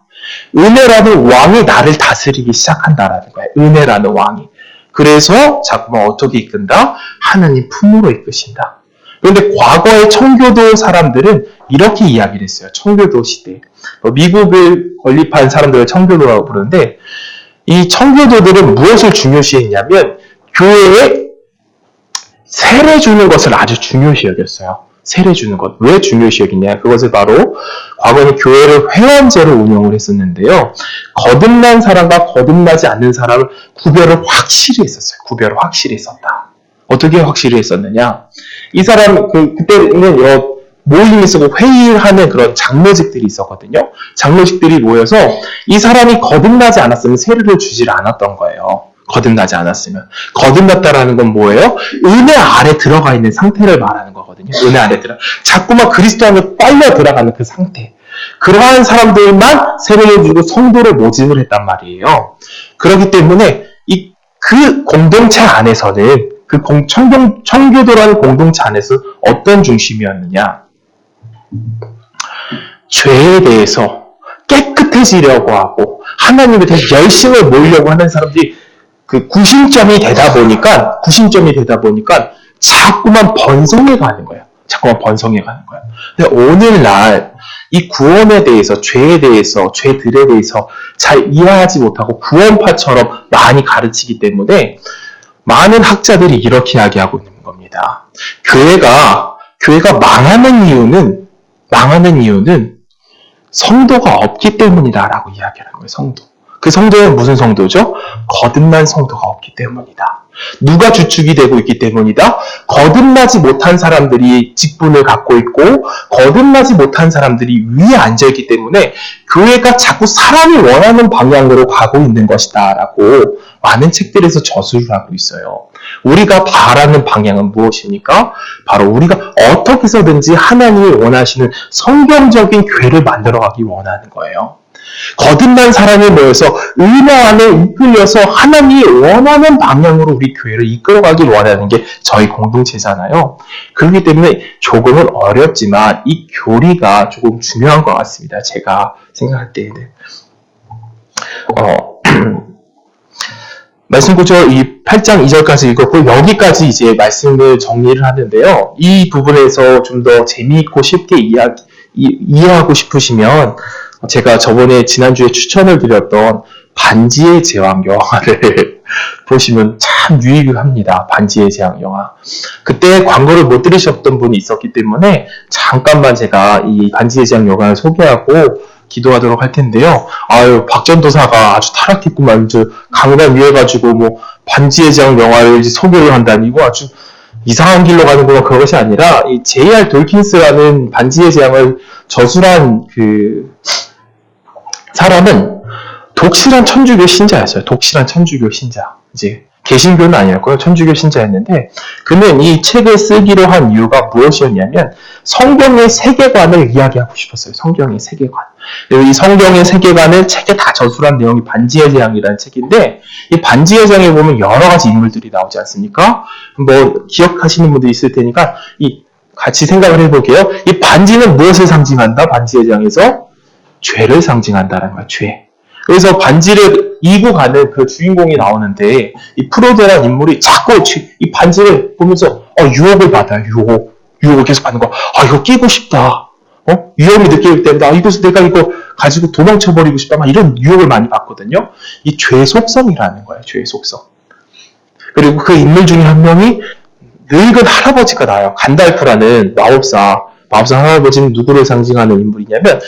은혜라는 왕이 나를 다스리기 시작한다라는 거예요. 은혜라는 왕이. 그래서 자꾸만 어떻게 이끈다? 하나님 품으로 이끄신다. 그런데 과거의 청교도 사람들은 이렇게 이야기를 했어요. 청교도 시대. 미국을 건립한 사람들을 청교도라고 부르는데 이 청교도들은 무엇을 중요시했냐면 교회에 세례 주는 것을 아주 중요시 여겼어요. 세례 주는 것. 왜 중요시 여기냐? 그것을 바로 과거에는 교회를 회원제로 운영을 했었는데요. 거듭난 사람과 거듭나지 않는 사람을 구별을 확실히 했었어요. 구별을 확실히 했었다. 어떻게 확실히 했었느냐? 이 사람, 그때는 모임이 있었고 회의를 하는 그런 장로직들이 있었거든요. 장로직들이 모여서 이 사람이 거듭나지 않았으면 세례를 주질 않았던 거예요. 거듭나지 않았으면. 거듭났다라는 건 뭐예요? 은혜 아래 들어가 있는 상태를 말하는 거거든요. 은혜 아래 자꾸만 그리스도 안에 빨려 들어가는 그 상태. 그러한 사람들만 세례를 주고 성도를 모집을 했단 말이에요. 그렇기 때문에 그 공동체 안에서는 그 청교도라는 공동체 안에서 어떤 중심이었느냐? 죄에 대해서 깨끗해지려고 하고 하나님에 대해서 열심을 모으려고 하는 사람들이 그 구심점이 되다 보니까 자꾸만 번성해 가는 거예요. 자꾸만 번성해 가는 거예요. 근데 오늘날 이 구원에 대해서, 죄에 대해서, 죄들에 대해서 잘 이해하지 못하고 구원파처럼 많이 가르치기 때문에 많은 학자들이 이렇게 이야기하고 있는 겁니다. 교회가 망하는 이유는 성도가 없기 때문이다라고 이야기하는 거예요. 성도. 그 성도는 무슨 성도죠? 거듭난 성도가 없기 때문이다. 누가 주축이 되고 있기 때문이다. 거듭나지 못한 사람들이 직분을 갖고 있고 거듭나지 못한 사람들이 위에 앉아있기 때문에 교회가 자꾸 사람이 원하는 방향으로 가고 있는 것이다 라고 많은 책들에서 저술을 하고 있어요. 우리가 바라는 방향은 무엇입니까? 바로 우리가 어떻게 해서든지 하나님이 원하시는 성경적인 교회를 만들어가기 원하는 거예요. 거듭난 사람이 모여서 은혜 안에 이끌려서 하나님이 원하는 방향으로 우리 교회를 이끌어가길 원하는 게 저희 공동체잖아요. 그렇기 때문에 조금은 어렵지만 이 교리가 조금 중요한 것 같습니다. 제가 생각할 때에는. 말씀 구절 이 8장 2절까지 읽었고 여기까지 이제 말씀을 정리를 하는데요. 이 부분에서 좀 더 재미있고 쉽게 이해하고 싶으시면 제가 저번에 지난주에 추천을 드렸던 반지의 제왕 영화를 보시면 참 유익합니다. 반지의 제왕 영화. 그때 광고를 못 들으셨던 분이 있었기 때문에 잠깐만 제가 이 반지의 제왕 영화를 소개하고 기도하도록 할 텐데요. 아유, 박전도사가 아주 타락했구만. 강단 위해가지고 뭐 반지의 제왕 영화를 이제 소개를 한다니 이거 아주 이상한 길로 가는구나. 그것이 아니라 이 J.R. 돌킨스라는 반지의 제왕을 저술한 그 사람은 독실한 천주교 신자였어요. 독실한 천주교 신자. 이제 개신교는 아니었고요. 천주교 신자였는데 그는 이 책을 쓰기로 한 이유가 무엇이었냐면 성경의 세계관을 이야기하고 싶었어요. 성경의 세계관. 이 성경의 세계관을 책에 다 저술한 내용이 반지의 제왕이라는 책인데 이 반지의 제왕에 보면 여러 가지 인물들이 나오지 않습니까? 뭐 기억하시는 분들이 있을 테니까 같이 생각을 해볼게요. 이 반지는 무엇을 상징한다? 반지의 제왕에서 죄를 상징한다는 거야. 죄. 그래서 반지를 이고 가는 그 주인공이 나오는데 이 프로데라는 인물이 자꾸 이 반지를 보면서 유혹을 받아요. 유혹을 계속 받는 거. 이거 끼고 싶다. 위험이 느낄 때 내가 이거 가지고 도망쳐버리고 싶다. 막 이런 유혹을 많이 받거든요. 이 죄 속성이라는 거예요. 죄의 속성. 그리고 그 인물 중에 한 명이 늙은 할아버지가 나와요. 간달프라는 마법사 할아버지는 누구를 상징하는 인물이냐면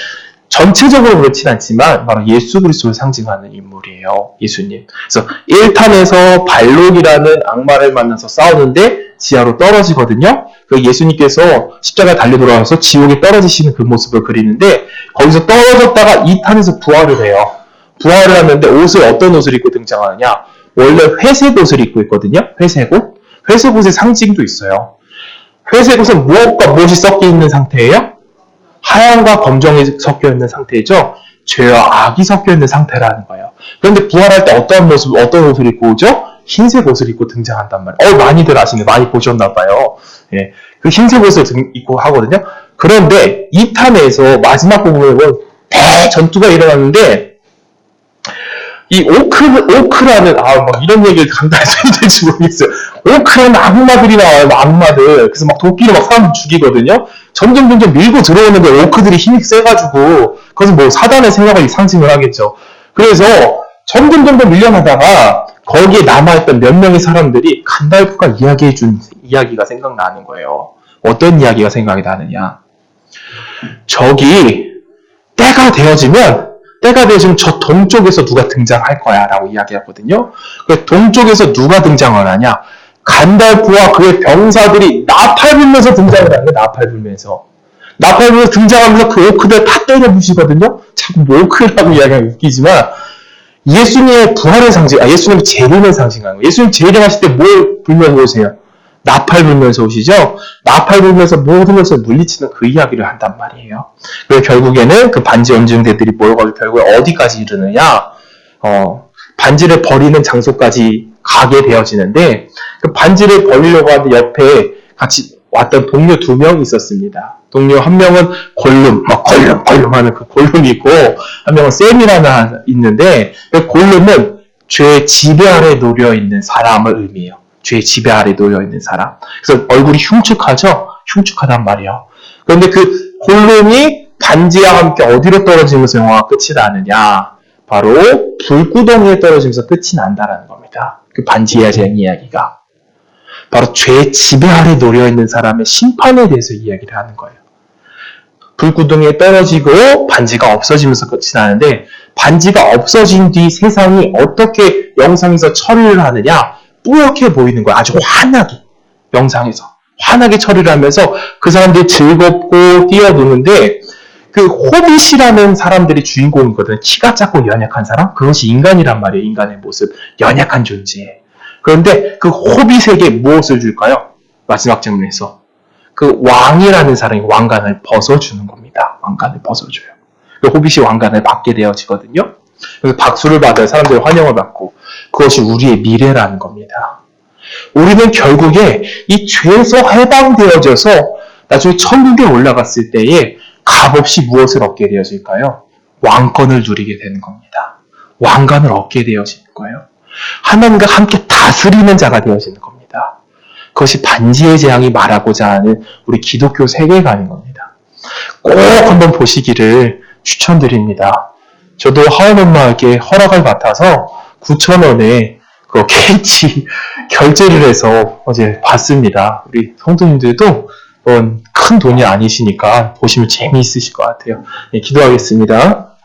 전체적으로 그렇진 않지만 바로 예수 그리스도를 상징하는 인물이에요. 예수님. 그래서 1탄에서 발록이라는 악마를 만나서 싸우는데 지하로 떨어지거든요. 그 예수님께서 십자가에 달려 돌아와서 지옥에 떨어지시는 그 모습을 그리는데 거기서 떨어졌다가 2탄에서 부활을 해요. 부활을 하는데 어떤 옷을 입고 등장하느냐? 원래 회색 옷을 입고 있거든요. 회색 옷. 회색 옷의 상징도 있어요. 회색 옷은 무엇과 무엇이 섞여 있는 상태예요? 하얀과 검정이 섞여 있는 상태죠. 죄와 악이 섞여 있는 상태라는 거예요. 그런데 부활할 때 어떤 옷을 입고 오죠? 흰색 옷을 입고 등장한단 말이에요. 많이들 아시네. 많이 보셨나 봐요. 예, 그 흰색 옷을 입고 하거든요. 그런데 2탄에서 마지막 부분에 보면 대전투가 일어났는데 이 오크라는 막 이런 얘기를 간단히 될지 모르겠어요. 오크라는 악마들이 나와요. 악마들. 그래서 막 도끼로 막 사람 죽이거든요. 점점 밀고 들어오는데 오크들이 힘이 세가지고 그것은 뭐 사단의 생각을 상징을 하겠죠. 그래서 점점 밀려나다가 거기에 남아있던 몇 명의 사람들이 간달프가 이야기해준 이야기가 생각나는 거예요. 어떤 이야기가 생각이 나느냐? 저기 때가 되어지면 저 동쪽에서 누가 등장할 거야 라고 이야기하거든요. 동쪽에서 누가 등장을 하냐? 간달프와 그의 병사들이 나팔 불면서 등장을 하는 거예요. 나팔 불면서 등장하면서 그 오크들 다 때려 부시거든요. 자꾸 뭐 오크라고 이야기하면 웃기지만 예수님의 부활의 상징, 예수님의 재림을 상징하는 거예요. 예수님 재림하실 때 뭘 불면서 오세요? 나팔 불면서 오시죠? 나팔 불면서 모든 것을 물리치는 그 이야기를 한단 말이에요. 그래서 결국에는 그 반지 염증대들이 모여가지고 결국에 어디까지 이르느냐? 반지를 버리는 장소까지 가게 되어지는데 그 반지를 버리려고 하는데 옆에 같이 왔던 동료 2명이 있었습니다. 동료 한 명은 골룸 하는 그 골룸이 있고 한 명은 샘이라는 있는데 그 골룸은 죄의 지배 아래 놓여 있는 사람을 의미해요. 죄의 지배 아래 놓여 있는 사람. 그래서 얼굴이 흉측하죠? 흉측하단 말이에요. 그런데 그 골룸이 반지와 함께 어디로 떨어지면서 영화가 끝이 나느냐? 바로 불구덩이에 떨어지면서 끝이 난다라는 겁니다. 그 반지의 제왕 이야기가. 바로 죄의 지배 아래 놓여 있는 사람의 심판에 대해서 이야기를 하는 거예요. 불구덩이에 떨어지고 반지가 없어지면서 끝이 나는데 반지가 없어진 뒤 세상이 어떻게 영상에서 처리를 하느냐, 뿌옇게 보이는 거야. 아주 환하게, 영상에서 환하게 처리를 하면서 그 사람들이 즐겁고 뛰어노는데, 그 호빗이라는 사람들이 주인공이거든. 키가 작고 연약한 사람? 그것이 인간이란 말이에요. 인간의 모습, 연약한 존재. 그런데 그 호빗에게 무엇을 줄까요? 마지막 장면에서 그 왕이라는 사람이 왕관을 벗어주는 겁니다. 왕관을 벗어줘요. 그 호빗이 왕관을 받게 되어지거든요. 그래서 박수를 받아요. 사람들의 환영을 받고. 그것이 우리의 미래라는 겁니다. 우리는 결국에 이 죄에서 해방되어져서 나중에 천국에 올라갔을 때에 값없이 무엇을 얻게 되어질까요? 왕권을 누리게 되는 겁니다. 왕관을 얻게 되어지는 거예요. 하나님과 함께 다스리는 자가 되어지는 겁니다. 그것이 반지의 제왕이 말하고자 하는 우리 기독교 세계관인 겁니다. 꼭 한번 보시기를 추천드립니다. 저도 하원엄마에게 허락을 받아서 9,000원에 그 KT 결제를 해서 어제 봤습니다. 우리 성도님들도 큰 돈이 아니시니까 보시면 재미있으실 것 같아요. 네, 기도하겠습니다.